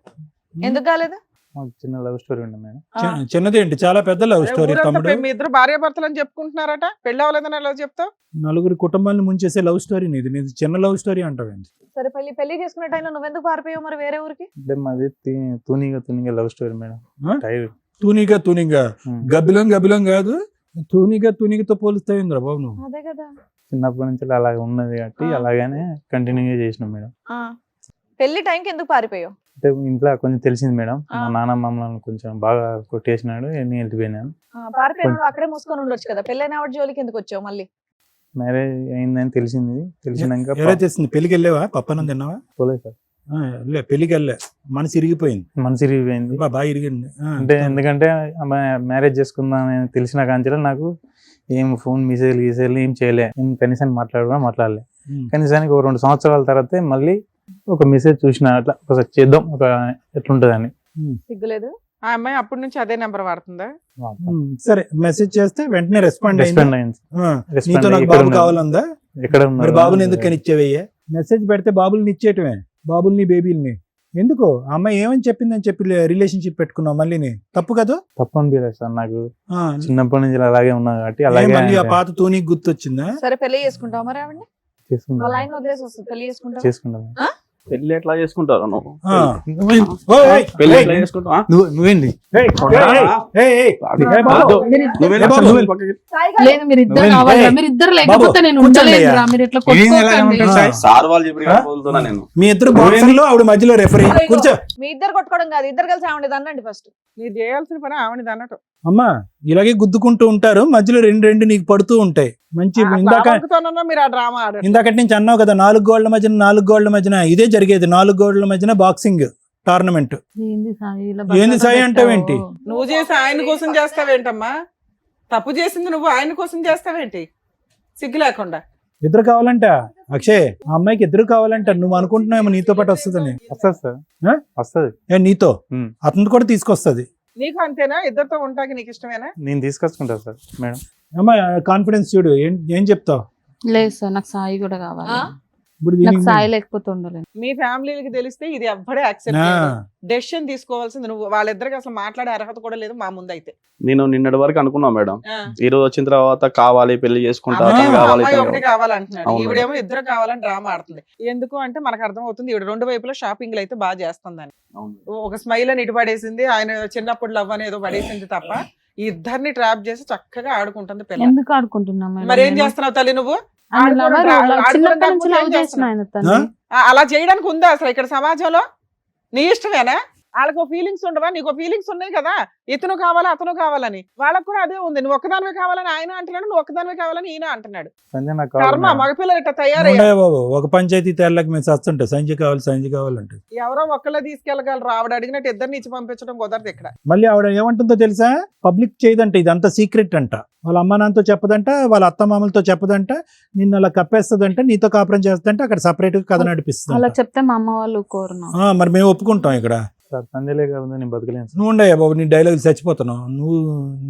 ఎందుకు కాలేదు? మాకు చిన్న లవ్ స్టోరీ ఉంది మేడం. చిన్నది ఏంటి, చాలా పెద్ద లవ్ స్టోరీ ఊరంతా తమ్ముడు. మీ ఇద్దరు భార్య భర్తలు అని చెప్పుకుంటున్నారట, పెళ్ళి అవ్వలేదని ఎలా చెప్తావు? నలుగురి కుటుంబాన్ని ముంచేసే లవ్ స్టోరీ నీది. నీది చిన్న లవ్ స్టోరీ అంటావేంటి? సరే పెళ్లి చేసుకునే టైంలో నువ్వెందుకు పారిపోయావు మరి వేరే ఊరికి? అంటే మాది తూనిగా లవ్ స్టోరీ మేడం. ఆ? టైర్ తూనిగా గబ్బిలం కాదు, తూనిగతో పోలుస్తాయిందిరా బాబు నువ్వు. అదే కదా. చిన్నప్పటి నుంచి అలాగ ఉన్నది కాబట్టి అలాగానే కంటిన్యూగా చేసినాం మేడం. ఆ, పెళ్లి టైంకి ఎందుకు పారిపోయావు? అంటే ఇంట్లో కొంచెం తెలిసింది మేడం, ఆ. మా నాన్న మమ్మల్ని కొంచెం బాగా కొట్టేసినాడు, నేను వెళ్ళిపోయినాను. పారిపోయినాడు అక్కడే మూసుకొని ఉండొచ్చు కదా. పెళ్ళైన ఆవిడ జోలికి ఎందుకు వచ్చావు మళ్ళీ? మ్యారేజ్ అయిందని తెలిసినాక ఎలా తెలిసింది? పెళ్లికి వెళ్ళావా? పప్పనం తిన్నావా? పోలేదు సార్. పెళ్లికి వెళ్ళా, మనసు ఇరిగిపోయింది. మనసు ఇరిగిపోయింది. బాగా ఇరిగింది. అంటే ఎందుకంటే మ్యారేజ్ చేసుకుందాం తెలిసిన కాంచెలో నాకు ఏం ఫోన్ మెసేజ్లు ఏం చేయలే, ఏం కనీసం మాట్లాడలే. కనీసానికి ఒక 2 సంవత్సరాల తర్వాత మళ్ళీ ఒక మెసేజ్ చూసిన, అట్లా ఒకసారి చేద్దాం ఒక ఎట్లుంటది అని. సిగ్గులేదు? ఆ అమ్మాయి అప్పటి నుంచి అదే నెంబర్ వాడుతుందా? సరే, మెసేజ్ చేస్తే వెంటనే రెస్పాండ్ రెస్పాండ్ అయింది. నీతో నాకు బాబు కావాలందా? ఎక్కడ మరి బాబుని ఎందుకు కనిచ్చేవయ్యా? మెసేజ్ పెడితే బాబుల్ని ఇచ్చేయటమే, బాబుల్ని బేబీల్ని ఎందుకు? ఆ అమ్మాయి ఏమని చెప్పిందని చెప్పి రిలేషన్షిప్ పెట్టుకున్నావు మళ్ళీ, తప్పు కదా? తప్పు అనిపించలేదు సార్, నాకు ఆ, చిన్నప్పటి నుంచి అలాగే ఉన్నా కాబట్టి ఏ అలాగే మళ్ళీ ఆ పాత తూనికి గుర్తొచ్చిందా? సరే పెళ్లి చేసుకుంటావు మరి ఆవిడని? వాళ్ళ ఆయన వదిలేసి వస్తుంది, పెళ్లి చేసుకుంటావు? చేసుకుంటాం. పెళ్లి ఎట్లా చేసుకుంటారు నువ్వు? ఆ. ఓయ్, పెళ్లి ఏయ్, ఎట్లా చేసుకుంటావా? నువ్వేంది ఏయ్, ఏయ్, ఏయ్, ఏయ్, బాబు. వద్దు. నువ్వు వెళ్ళి బాబు, అసలు నువ్వు పక్కకి. సాయి గారు, లేదు, మీరు ఇద్దరు నువ్వేంటి? కావాలి, ఏయ్, మీరు ఇద్దరు బాబు, లేకపోతే నేను కూర్చోండి ఉండలేదురా. అయ్యా. మీరు ఇట్లా ఏం ఎలాగ కొట్టుకోకండి. ఉంటారు సార్? సార్ వాళ్ళు చెప్పి వదులుతున్నా నేను. మీ ఇద్దరు బాక్సర్లు, ఆవిడ మధ్యలో రెఫరీ. కూర్చో. మీ ఇద్దరు కొట్టుకోవడం కాదు, ఇద్దరు కలిసి ఆవిడ అనండి ఫస్ట్. మీరు చేయాల్సిన పని ఆవిడది అన్నట్టు. అమ్మా, ఇలాగే గుద్దుకుంటూ ఉంటారు, మధ్యలో రెండు నీకు పడుతూ ఉంటాయి. మంచి బాగుంటున్నానో మీరు ఆ డ్రామా ఆడారు. ఇందాకటి నుంచి అన్నావు కదా, 4 గోళ్ల మధ్యన ఇదే జరిగేది. 4 గోళ్ల మధ్యన బాక్సింగ్ టోర్నమెంట్. ఏంది సాయి ఇలా ఏంది సాయి బట్టలు అంటావేంటి? పెట్టావు? నువ్వు చేసి ఆయన కోసం చేస్తావేంటమ్మా? తప్పు చేసింది నువ్వు ఆయన కోసం చేస్తావేంటి సిగ్గు లేకుండా? ఇద్దరు కావాలంట అక్షయ్, ఆ అమ్మాయికి ఇద్దరు కావాలంట. నువ్వు అనుకుంటున్నావేమో నీతో పాటు వస్తుందని. వస్తుంది సార్, ఆ? వస్తుంది. నీతో ఉమ్. అతను కూడా తీసుకొస్తుంది. నీకు అంతేనా? ఇద్దరితో ఉంటాకి నీకు ఇష్టమేనా? నేను తీసుకొచ్చుకుంటా సార్ మేడం. అమ్మా, కాన్ఫిడెన్స్ చూడు. ఏం చెప్తావు లేదు సార్, నాకు సాయి కూడా కావాలి. ఆ? ఇప్పుడు నాకు దీనికి? సాయి లేకపోతే ఉండలేను. మీ ఫ్యామిలీకి తెలిస్తే ఇది ఎవ్వడే యాక్సెప్ట్ ఆ, డెసిషన్ తీసుకోవాల్సింది నువ్వు. వాళ్ళిద్దరికి అసలు మాట్లాడే అర్హత కూడా లేదు మా ముందు అయితే. నేను నిన్నటి వరకు అనుకున్నా మేడం, ఈ రోజు వచ్చిన తర్వాత కావాలి పెళ్లి చేసుకుంటా, అమ్మాయి అతను కావాలి, అమ్మాయి ఇతను ఒకటి కావాలి. కావాలంటున్నాడు, అవును. ఈవిడేమో ఇద్దరు కావాలని డ్రామా ఆడుతుంది. ఎందుకు అంటే మనకు అర్థం అవుతుంది ఈవిడ 2 వైపులా షాపింగ్లు అయితే బాగా చేస్తుందని. అవును. ఒక స్మైల్ అని ఇటు పడేసింది, ఆయన చిన్నప్పుడు లవ్ అని ఏదో పడేసింది తప్ప ఈ ఇద్దరిని ట్రాప్ చేసి చక్కగా ఆడుకుంటుంది పిల్ల. ఎందుకు ఆడుకుంటున్నాం మేడం? మరి ఏం నేను? చేస్తున్నావు తల్లి నువ్వు? ఆయన ఆడుకోవడం lover, రా- ఆడుకోవడం చిన్నప్పటి నుంచి కాకపోతే లవ్ ఏం చేసిన చేస్తున్నావు? ఆయన తను. ఆ? అలా చేయడానికి ఉందా అసలు ఇక్కడ సమాజంలో? నీ ఇష్టమేనా? వాళ్ళకు ఫీలింగ్స్ ఉండవా? నీకు ఫీలింగ్స్ ఉన్నాయి కదా, ఇతను కావాలి అతను కావాలని. వాళ్ళకు కూడా అదే ఉంది. నువ్వు ఒక్కదానివే కావాలని ఆయన అంటున్నాడు, నువ్వు ఒక్కదానివే కావాలని ఈయన అంటున్నాడు. సంజయ్ నాకు కర్మ, కావాలి మేడం. మగపిల్లలు ఇట్లా తయారయ్యారు. ఉండయా బాబు, ఒక పంచాయతీ తేర్లకు మేము చస్తుంటే సంజయ్ కావాలంటే ఎవరో ఒక్కళ్ళే తీసుకెళ్ళగలరు. ఆవిడ అడిగినట్టు ఇద్దరిని ఇచ్చి పంపించడం కుదరదు ఇక్కడ. మళ్ళీ ఆవిడ ఏమంటుందో తెలుసా, పబ్లిక్ చేయదంట, ఇదంతా సీక్రెట్ అంట, వాళ్ళ అమ్మా నాన్నతో చెప్పదంట, వాళ్ళ అత్త మామలతో చెప్పదంట, నిన్ను అలా కప్పేస్తుందంట, నీతో కాపురం చేస్తుందంటే అక్కడ సపరేట్ గా కథ నడిపిస్తుంది. అలా చెప్తే మా అమ్మ వాళ్ళు కోరును. మరి మేము ఒప్పుకుంటాం ఇక్కడ. సార్ సంజయ్ లేక నేను బతకలేను సార్. నువ్వు ఉండయా బాబు, నీ డైలాగులు చచ్చిపోతున్నావు, నువ్వు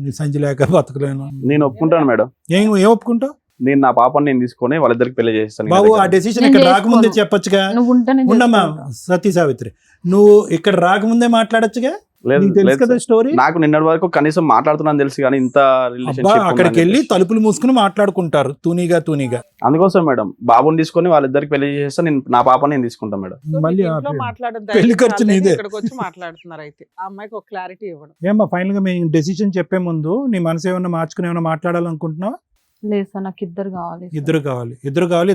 నీ సంజయ్ లేక బతకలేను. నేను ఒప్పుకుంటాను మేడం. ఏం ఒప్పుకుంటావు నేను నా పాపని నేను తీసుకొని వాళ్ళిద్దరికి పెళ్లి చేస్తాను. బాబు? ఆ డెసిషన్ ఇక్కడ రాకముందే చెప్పొచ్చుగా. నువ్వు ఉంటేనే ఉండమ్మా సతీ సావిత్రి, నువ్వు ఇక్కడ రాకముందే మాట్లాడొచ్చుగా. లేదు, నీకు తెలుసు లేదు కదా సార్. స్టోరీ. నాకు నిన్నటి వరకు కనీసం మాట్లాడుతున్నాను తెలుసు, కానీ ఇంత అబ్బా, రిలేషన్షిప్ అక్కడికి వెళ్ళి తలుపులు మూసుకుని మాట్లాడుకుంటారు తూనీగా. అందుకోసం మేడం బాబుని తీసుకొని వాళ్ళిద్దరికి పెళ్లి చేస్తే నేను నా పాపని నేను తీసుకుంటాను మేడం. సో మళ్ళీ మీకు ఆ ఇంట్లో పెళ్లి- మాట్లాడొద్దు, పెళ్లి ఖర్చు నీదే. ఇక్కడికి వచ్చి మాట్లాడుతున్నారు. అయితే ఆ అమ్మాయికి ఒక క్లారిటీ ఇవ్వడం. ఏమ్మా ఫైనల్ గా మేము డెసిషన్ చెప్పే ముందు నీ మనసు ఏమన్నా మార్చుకుని ఏమన్నా మాట్లాడాలనుకుంటున్నావు? లేదు సార్, నాకు ఇద్దరు కావాలి సార్. ఇద్దరు కావాలి,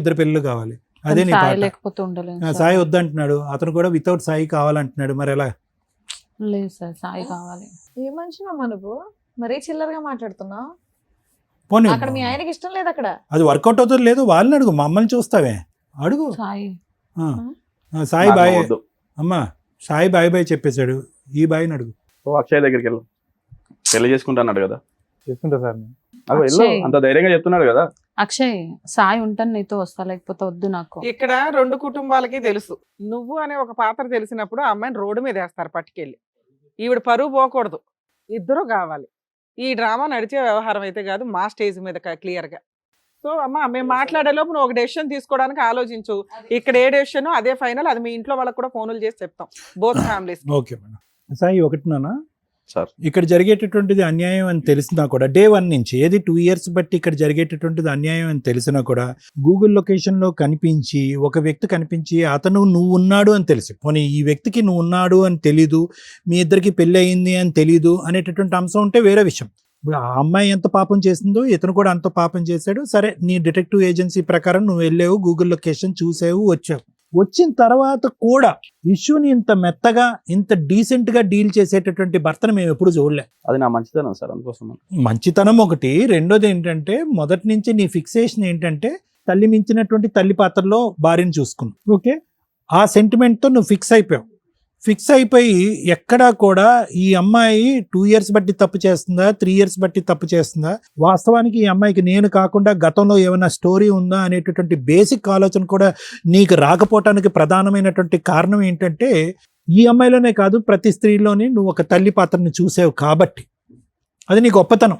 ఇద్దరు పెళ్ళిళ్ళు కావాలి. అదే నీ సాయి పాట. లేకపోతే ఉండలేదు ఆ, సార్. సాయి వద్దంటున్నాడు, అతను కూడా వితౌట్ సాయి కావాలంటున్నాడు. మరి ఎలా? లేదు సార్, సాయి కావాలి. ఏ మనిషి అమ్మ నువ్వు, మరీ చిల్లరగా మాట్లాడుతున్నావు. పోనీ అక్కడ మీ ఆయనకి ఇష్టం లేదు అక్కడ. అది వర్కౌట్ అవుతుంది లేదు, వాళ్ళని అడుగు, మమ్మల్ని చూస్తావే అడుగు. సాయి ఆ. సాయి నాకు బాయ్ వద్దు. అమ్మా, సాయి బాయ్ చెప్పేశాడు, ఈ బాయ్ని అడుగు. ఓ అక్షయ్ దగ్గరికి వెళ్ళు, పెళ్లి చేసుకుంటాన్నాడు కదా. చేసుకుంటా సార్ నేను. అగో వెళ్ళు, అక్షయ్. అంత ధైర్యంగా చెప్తున్నాడు కదా. అక్షయ్, సాయి ఉంటాను నీతో వస్తా, లేకపోతే వద్దు నాకు. ఇక్కడ రెండు కుటుంబాలకి తెలుసు, నువ్వు అనే ఒక పాత్ర తెలిసినప్పుడు ఆ అమ్మాయిని రోడ్డు మీద వేస్తారు పట్టుకెళ్ళి. ఈవిడ పరువు పోకూడదు, ఇద్దరు కావాలి. ఈ డ్రామా నడిచే వ్యవహారం అయితే కాదు, మా స్టేజ్ మీద క్లియర్ గా. సో అమ్మ, మేము మాట్లాడేలోపు నువ్వు ఒక డెసిషన్ తీసుకోవడానికి ఆలోచించు. ఇక్కడ ఏ డెసిషన్ అదే ఫైనల్. అది మీ ఇంట్లో వాళ్ళకి కూడా ఫోన్లు చేసి చెప్తాం, both families. Okay madam. Sai ఒకటినా సార్, ఇక్కడ జరిగేటటువంటిది అన్యాయం అని తెలిసినా కూడా డే 1 నుంచి, ఏది 2 years బట్టి ఇక్కడ జరిగేటటువంటిది అన్యాయం అని తెలిసినా కూడా గూగుల్ లొకేషన్లో కనిపించి, ఒక వ్యక్తి కనిపించి అతను నువ్వు ఉన్నాడు అని తెలిసి, పోనీ ఈ వ్యక్తికి నువ్వు ఉన్నాడు అని తెలీదు, మీ ఇద్దరికి పెళ్ళి అయింది అని తెలీదు అనేటటువంటి అంశం ఉంటే వేరే విషయం. ఇప్పుడు ఆ అమ్మాయి ఎంత పాపం చేసిందో ఇతను కూడా అంత పాపం చేశాడు. సరే, నీ డిటెక్టివ్ ఏజెన్సీ ప్రకారం నువ్వు వెళ్ళావు, గూగుల్ లొకేషన్ చూసావు, వచ్చావు. వచ్చిన తర్వాత కూడా ఇష్యూని ఇంత మెత్తగా, ఇంత డీసెంట్ గా డీల్ చేసేటటువంటి భర్తను మేము ఎప్పుడు చూడలే. అది నా మంచితనం సార్, అందుకోసం. మంచితనం ఒకటి. రెండోది ఏంటంటే, మొదటి నుంచి నీ ఫిక్సేషన్ ఏంటంటే తల్లి మించినటువంటి తల్లి పాత్రలో భార్యను చూసుకున్నావు. ఓకే, ఆ సెంటిమెంట్తో నువ్వు ఫిక్స్ అయిపోయి ఎక్కడా కూడా ఈ అమ్మాయి 2 years బట్టి తప్పు చేస్తుందా, 3 years బట్టి తప్పు చేస్తుందా, వాస్తవానికి ఈ అమ్మాయికి నేను కాకుండా గతంలో ఏమైనా స్టోరీ ఉందా అనేటటువంటి బేసిక్ ఆలోచన కూడా నీకు రాకపోవటానికి ప్రధానమైనటువంటి కారణం ఏంటంటే, ఈ అమ్మాయిలోనే కాదు ప్రతి స్త్రీలోని నువ్వు ఒక తల్లి పాత్రని చూసావు కాబట్టి. అది నీ గొప్పతనం.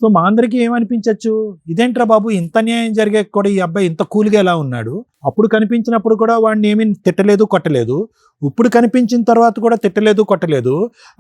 సో మా అందరికీ ఏమనిపించవచ్చు, ఇదేంట్రా బాబు ఇంత న్యాయం జరిగే కూడా ఈ అబ్బాయి ఇంత కూల్గా ఎలా ఉన్నాడు, అప్పుడు కనిపించినప్పుడు కూడా వాడిని ఏమీ తిట్టలేదు కొట్టలేదు, ఇప్పుడు కనిపించిన తర్వాత కూడా తిట్టలేదు కొట్టలేదు.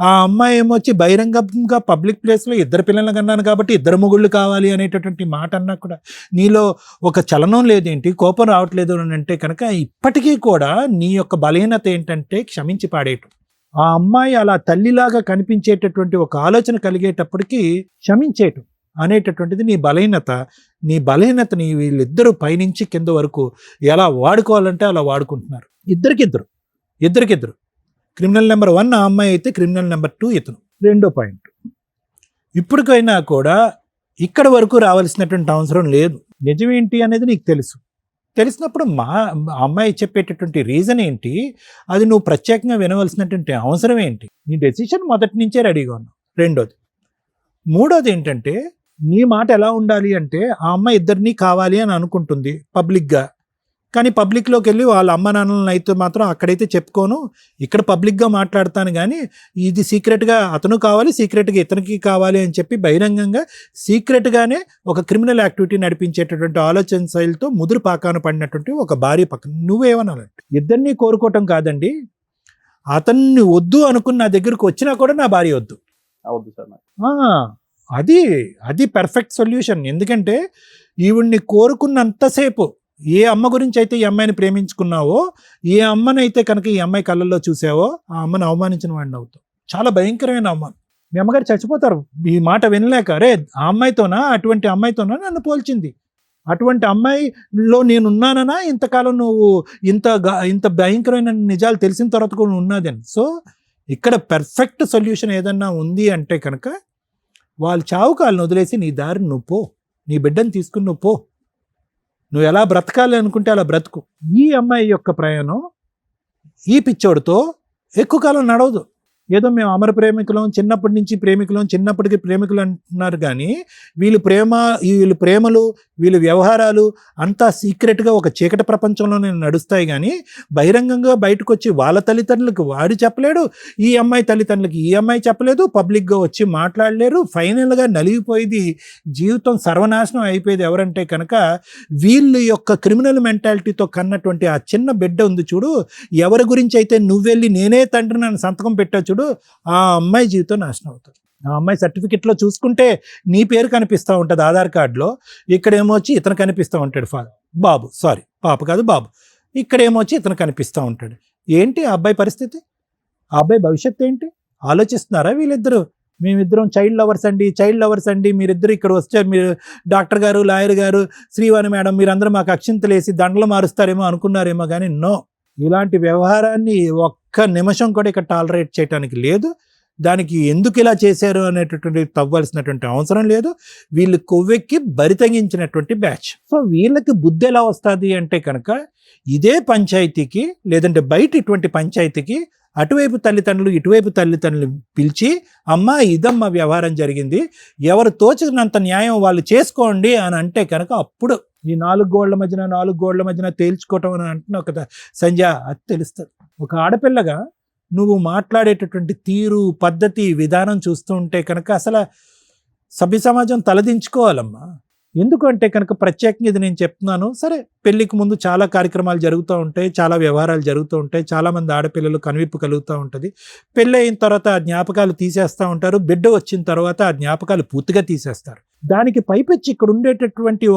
ఆ అమ్మాయి ఏమొచ్చి బహిరంగంగా పబ్లిక్ ప్లేస్లో ఇద్దరు పిల్లలు కన్నాను కాబట్టి ఇద్దరు మొగుళ్ళు కావాలి అనేటటువంటి మాట అన్నా కూడా నీలో ఒక చలనం లేదేంటి, కోపం రావట్లేదు అని అంటే కనుక ఇప్పటికీ కూడా నీ యొక్క బలహీనత ఏంటంటే క్షమించి పాడేయటం. ఆ అమ్మాయి అలా తల్లిలాగా కనిపించేటటువంటి ఒక ఆలోచన కలిగేటప్పటికీ క్షమించేయటం అనేటటువంటిది నీ బలహీనత. నీ బలహీనతని వీళ్ళిద్దరూ పైనుంచి కింద వరకు ఎలా వాడుకోవాలంటే అలా వాడుకుంటున్నారు. ఇద్దరికిద్దరు. క్రిమినల్ నెంబర్ 1 ఆ అమ్మాయి అయితే, క్రిమినల్ నెంబర్ 2 ఇతను. రెండో పాయింట్, ఇప్పటికైనా కూడా ఇక్కడ వరకు రావాల్సినటువంటి అవసరం లేదు. నిజమేంటి అనేది నీకు తెలిసినప్పుడు మా అమ్మాయి చెప్పేటటువంటి రీజన్ ఏంటి, అది నువ్వు ప్రత్యేకంగా వినవలసినటువంటి అవసరం ఏంటి, నీ డెసిషన్ మొదటి నుంచే రెడీగా ఉన్నావు. మూడోది ఏంటంటే, నీ మాట ఎలా ఉండాలి అంటే, ఆ అమ్మాయి ఇద్దరినీ కావాలి అని అనుకుంటుంది పబ్లిక్గా, కానీ పబ్లిక్లోకి వెళ్ళి వాళ్ళ అమ్మ నాన్నలను అయితే మాత్రం అక్కడైతే చెప్పుకోను, ఇక్కడ పబ్లిక్గా మాట్లాడతాను, కానీ ఇది సీక్రెట్గా అతను కావాలి, సీక్రెట్గా ఇతనికి కావాలి అని చెప్పి బహిరంగంగా సీక్రెట్గానే ఒక క్రిమినల్ యాక్టివిటీ నడిపించేటటువంటి ఆలోచన శైలితో ముదురు పాకాన పడినటువంటి ఒక భార్య పక్కన నువ్వేమనాలంటే, ఇద్దరినీ కోరుకోవటం కాదండి, అతన్ని వద్దు అనుకుని నా దగ్గరకు వచ్చినా కూడా నా భార్య వద్దు. అవద్దు సార్ నాకు. అది పర్ఫెక్ట్ సొల్యూషన్. ఎందుకంటే ఈవిడ్ని కోరుకున్నంతసేపు ఏ అమ్మ గురించి అయితే ఈ అమ్మాయిని ప్రేమించుకున్నావో, ఏ అమ్మనైతే కనుక ఈ అమ్మాయి కళ్ళల్లో చూసావో, ఆ అమ్మని అవమానించిన వాడిని అవుతావు. చాలా భయంకరమైన అవమానం. మీ అమ్మగారు చచ్చిపోతారు ఈ మాట వినలేక. రే, ఆ అమ్మాయితోనా, అటువంటి అమ్మాయితోనా నన్ను పోల్చింది, అటువంటి అమ్మాయిలో నేను ఉన్నానన్నా ఇంతకాలం నువ్వు ఇంత భయంకరమైన నిజాలు తెలిసిన తర్వాత కూడా ఉన్నదని. సో ఇక్కడ పెర్ఫెక్ట్ సొల్యూషన్ ఏదన్నా ఉంది అంటే కనుక వాళ్ళు చావు కాళ్ళని వదిలేసి నీ దారి నువ్వు పో, నీ బిడ్డను తీసుకుని నువ్వు పో, నువ్వు ఎలా బ్రతకాలి అనుకుంటే అలా బ్రతుకు. ఈ అమ్మాయి యొక్క ప్రయాణం ఈ పిచ్చోడితో ఎక్కువ కాలం నడవదు. ఏదో మేము అమర ప్రేమికులం, చిన్నప్పటి నుంచి ప్రేమికులం, చిన్నప్పటికి ప్రేమికులు అంటున్నారు కానీ వీళ్ళు ప్రేమలు వీళ్ళ వ్యవహారాలు అంతా సీక్రెట్గా ఒక చీకటి ప్రపంచంలోనే నడుస్తాయి. కానీ బహిరంగంగా బయటకు వచ్చి వాళ్ళ తల్లిదండ్రులకు వాడు చెప్పలేడు, ఈ అమ్మాయి తల్లిదండ్రులకి ఈ అమ్మాయి చెప్పలేదు, పబ్లిక్గా వచ్చి మాట్లాడలేరు. ఫైనల్గా నలిగిపోయేది, జీవితం సర్వనాశనం అయిపోయేది ఎవరంటే కనుక వీళ్ళ యొక్క క్రిమినల్ మెంటాలిటీతో కన్నటువంటి ఆ చిన్న బిడ్డ ఉంది చూడు, ఎవరి గురించి అయితే నువ్వెళ్ళి నేనే తండ్రి నన్ను సంతకం పెట్టా చూడు, ఆ అమ్మాయి జీవితం నాశనం అవుతుంది. ఆ అమ్మాయి సర్టిఫికెట్లో చూసుకుంటే నీ పేరు కనిపిస్తూ ఉంటుంది ఆధార్ కార్డులో, ఇక్కడేమో వచ్చి ఇతను కనిపిస్తూ ఉంటాడు బాబు, సారీ పాప కాదు బాబు, ఇక్కడేమో వచ్చి ఇతను కనిపిస్తూ ఉంటాడు. ఏంటి ఆ అబ్బాయి పరిస్థితి? ఆ అబ్బాయి భవిష్యత్తు ఏంటి ఆలోచిస్తున్నారా వీళ్ళిద్దరూ? మేమిద్దరం చైల్డ్ లవర్స్ అండి, మీరిద్దరు ఇక్కడ వస్తే మీరు డాక్టర్ గారు, లాయర్ గారు, శ్రీవాణి మేడం మీరందరూ మాకు అక్షింతలేసి దండలు మారుస్తారేమో అనుకున్నారేమో కానీ నో, ఇలాంటి వ్యవహారాన్ని ఒక్క నిమిషం కూడా ఇక్కడ టాలరేట్ చేయడానికి లేదు. దానికి ఎందుకు ఇలా చేశారు అనేటటువంటి తవ్వాల్సినటువంటి అవసరం లేదు. వీళ్ళు కొవ్వెక్కి బరితగించినటువంటి బ్యాచ్. సో వీళ్ళకి బుద్ధి ఎలా వస్తుంది అంటే కనుక ఇదే పంచాయతీకి లేదంటే బయట ఇటువంటి పంచాయతీకి అటువైపు తల్లిదండ్రులు ఇటువైపు తల్లిదండ్రులు పిలిచి అమ్మా ఇదమ్మా వ్యవహారం జరిగింది, ఎవరు తోచినంత న్యాయం వాళ్ళు చేసుకోండి అని అంటే కనుక అప్పుడు ఈ నాలుగు గోళ్ల మధ్యన తేల్చుకోవటం అని అంటున్నావు కదా సంధ్య, అది తెలుస్తుంది. ఒక ఆడపిల్లగా నువ్వు మాట్లాడేటటువంటి తీరు, పద్ధతి, విధానం చూస్తూ ఉంటే కనుక అసలు సభ్య సమాజం తలదించుకోవాలమ్మా. ఎందుకంటే కనుక ప్రత్యేకంగా ఇది నేను చెప్తున్నాను. సరే, పెళ్లికి ముందు చాలా కార్యక్రమాలు జరుగుతూ ఉంటాయి, చాలా వ్యవహారాలు జరుగుతూ ఉంటాయి, చాలామంది ఆడపిల్లలు కనువిప్పు కలుగుతూ ఉంటుంది. పెళ్ళి అయిన తర్వాత ఆ జ్ఞాపకాలు తీసేస్తూ ఉంటారు, బిడ్డ వచ్చిన తర్వాత ఆ జ్ఞాపకాలు పూర్తిగా తీసేస్తారు. దానికి పైపెచ్చి ఇక్కడ ఉండేటటువంటి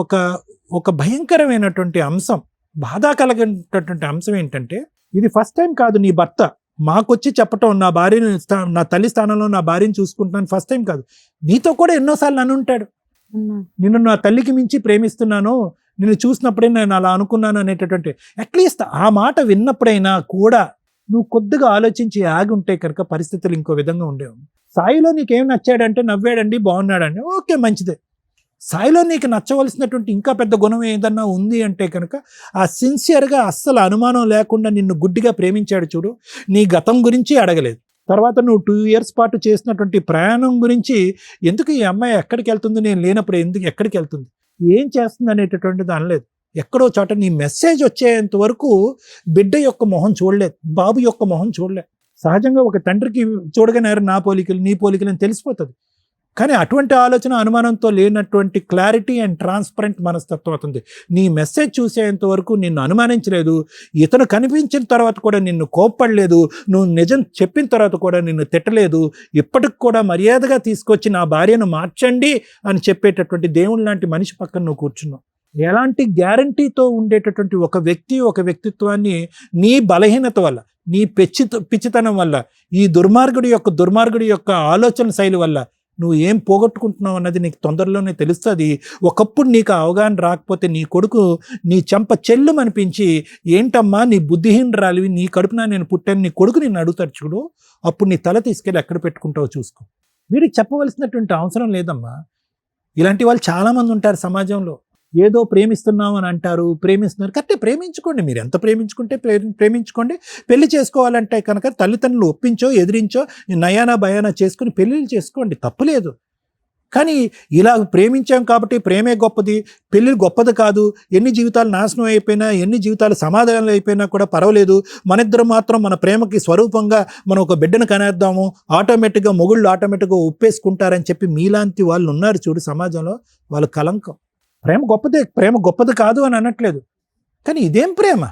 ఒక భయంకరమైనటువంటి అంశం, బాధ కలిగినటువంటి అంశం ఏంటంటే ఇది ఫస్ట్ టైం కాదు నీ భర్త మాకొచ్చి చెప్పటం, నా భార్యను నా తల్లి స్థానంలో నా భార్యను చూసుకుంటున్నాను ఫస్ట్ టైం కాదు, నీతో కూడా ఎన్నోసార్లు అని ఉంటాడు. నిన్ను నా తల్లికి మించి ప్రేమిస్తున్నాను, నిన్ను చూసినప్పుడే నేను అలా అనుకున్నాను అనేటటువంటి అట్లీస్ట్ ఆ మాట విన్నప్పుడైనా కూడా నువ్వు కొద్దిగా ఆలోచించి ఆగి ఉంటే కనుక పరిస్థితులు ఇంకో విధంగా ఉండేవి. సాయిలో నీకేం నచ్చాడంటే నవ్వాడండి, బాగున్నాడండి, ఓకే మంచిదే. సాయిలో నీకు నచ్చవలసినటువంటి ఇంకా పెద్ద గుణం ఏదన్నా ఉంది అంటే కనుక ఆ సిన్సియర్గా అస్సలు అనుమానం లేకుండా నిన్ను గుడ్డిగా ప్రేమించాడు చూడు, నీ గతం గురించి అడగలేదు. తర్వాత నువ్వు 2 years పాటు చేసినటువంటి ప్రయాణం గురించి, ఎందుకు ఈ అమ్మాయి ఎక్కడికి వెళ్తుంది, నేను లేనప్పుడు ఎక్కడికి వెళ్తుంది, ఏం చేస్తుంది అనేటటువంటిది అనలేదు. ఎక్కడో చోట నీ మెసేజ్ వచ్చేంత వరకు బిడ్డ యొక్క మొహం చూడలేదు, బాబు యొక్క మొహం చూడలేదు. సహజంగా ఒక తండ్రికి చూడగానే నా పోలికలు నీ పోలికలు అని తెలిసిపోతుంది. కానీ అటువంటి ఆలోచన అనుమానంతో లేనటువంటి క్లారిటీ అండ్ ట్రాన్స్పరెంట్ మనస్తత్వం అవుతుంది. నీ మెసేజ్ చూసేంత వరకు నిన్ను అనుమానించలేదు, ఇతను కనిపించిన తర్వాత కూడా నిన్ను కోప్పడలేదు, నువ్వు నిజం చెప్పిన తర్వాత కూడా నిన్ను తిట్టలేదు. ఇప్పటికి కూడా మర్యాదగా తీసుకొచ్చి నా భార్యను మార్చండి అని చెప్పేటటువంటి దేవుని లాంటి మనిషి పక్కన నువ్వు కూర్చున్నావు. ఎలాంటి గ్యారంటీతో ఉండేటటువంటి ఒక వ్యక్తిత్వాన్ని నీ బలహీనత వల్ల, నీ పిచ్చితనం వల్ల, ఈ దుర్మార్గుడి యొక్క ఆలోచన శైలి వల్ల నువ్వు ఏం పోగొట్టుకుంటున్నావు అన్నది నీకు తొందరలోనే తెలుస్తుంది. ఒకప్పుడు నీకు అవగాహన రాకపోతే నీ కొడుకు నీ చెంప చెల్లు అనిపించి, ఏంటమ్మా నీ బుద్ధిహీనరాలివి, నీ కడుపున నేను పుట్టాను, నీ కొడుకు నిన్ను అడుగుతాడు చూడు, అప్పుడు నీ తల తీసుకెళ్ళి ఎక్కడ పెట్టుకుంటావో చూసుకో. వీడికి చెప్పవలసినటువంటి అవసరం లేదమ్మా. ఇలాంటి వాళ్ళు చాలామంది ఉంటారు సమాజంలో. ఏదో ప్రేమిస్తున్నాం అని అంటారు, ప్రేమిస్తున్నారు. కరెక్టే, ప్రేమించుకోండి, మీరు ఎంత ప్రేమించుకుంటే ప్రేమించుకోండి. పెళ్లి చేసుకోవాలంటే కనుక తల్లిదండ్రులు ఒప్పించో ఎదిరించో నయానా భయానా చేసుకుని పెళ్ళిళ్ళు చేసుకోండి, తప్పులేదు. కానీ ఇలా ప్రేమించాం కాబట్టి ప్రేమే గొప్పది, పెళ్ళి గొప్పది కాదు, ఎన్ని జీవితాలు నాశనం అయిపోయినా, ఎన్ని జీవితాలు సమాధానాలు అయిపోయినా కూడా పర్వాలేదు, మన మాత్రం మన ప్రేమకి స్వరూపంగా మనం ఒక బిడ్డను కనేద్దాము, ఆటోమేటిక్గా మొగుళ్ళు ఆటోమేటిక్గా ఒప్పేసుకుంటారని చెప్పి మీలాంటి వాళ్ళు ఉన్నారు చూడు సమాజంలో, వాళ్ళు కలంకం. ప్రేమ గొప్పది కాదు అని అనట్లేదు, కానీ ఇదేం ప్రేమ,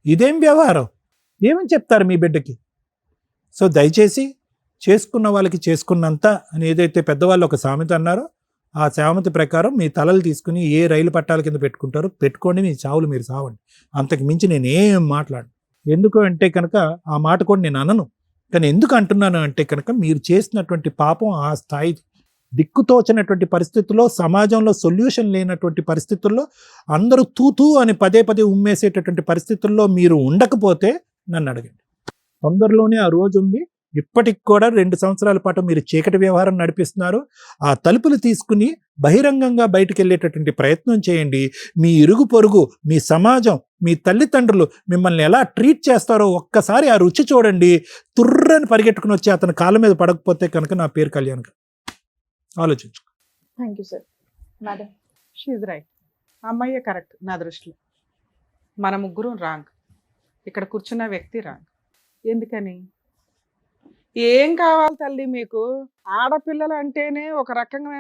ఇదేం వ్యవహారం, ఏమని చెప్తారు మీ బిడ్డకి? సో దయచేసి చేసుకున్న వాళ్ళకి చేసుకున్నంత అని ఏదైతే పెద్దవాళ్ళు ఒక సామెత అన్నారో, ఆ సామెత ప్రకారం మీ తలలు తీసుకుని ఏ రైలు పట్టాల కింద పెట్టుకుంటారో పెట్టుకోండి, మీ చావులు మీరు సావండి. అంతకు మించి నేనేం మాట్లాడను. ఎందుకు అంటే కనుక ఆ మాట కూడా నేను అనను. కానీ ఎందుకు అంటున్నాను అంటే కనుక మీరు చేసినటువంటి పాపం ఆ స్థాయి. దిక్కుతోచనటువంటి పరిస్థితుల్లో, సమాజంలో సొల్యూషన్ లేనటువంటి పరిస్థితుల్లో, అందరూ తూతూ అని పదే పదే ఉమ్మేసేటటువంటి పరిస్థితుల్లో మీరు ఉండకపోతే నన్ను అడగండి. తొందరలోనే ఆ రోజు ఉంది. ఇప్పటికి కూడా 2 సంవత్సరాల పాటు మీరు చీకటి వ్యవహారం నడిపిస్తున్నారు. ఆ తలుపులు తీసుకుని బహిరంగంగా బయటికి వెళ్ళేటటువంటి ప్రయత్నం చేయండి. మీ ఇరుగు పొరుగు, మీ సమాజం, మీ తల్లిదండ్రులు మిమ్మల్ని ఎలా ట్రీట్ చేస్తారో ఒక్కసారి ఆ రుచి చూడండి. తుర్రని పరిగెట్టుకుని వచ్చి అతని కాళ్ళ మీద పడకపోతే కనుక నా పేరు కళ్యాణ్ గారు. ఆలోచించు. Thank you sir. Madam, she's right. అమ్మాయే కరెక్ట్ నా దృష్టిలో. మన ముగ్గురు రాంగ్. ఇక్కడ కూర్చున్న వ్యక్తి రాంగ్. ఎందుకని? ఏం కావాలి తల్లి మీకు? ఆడపిల్లలు అంటేనే ఒక రకంగా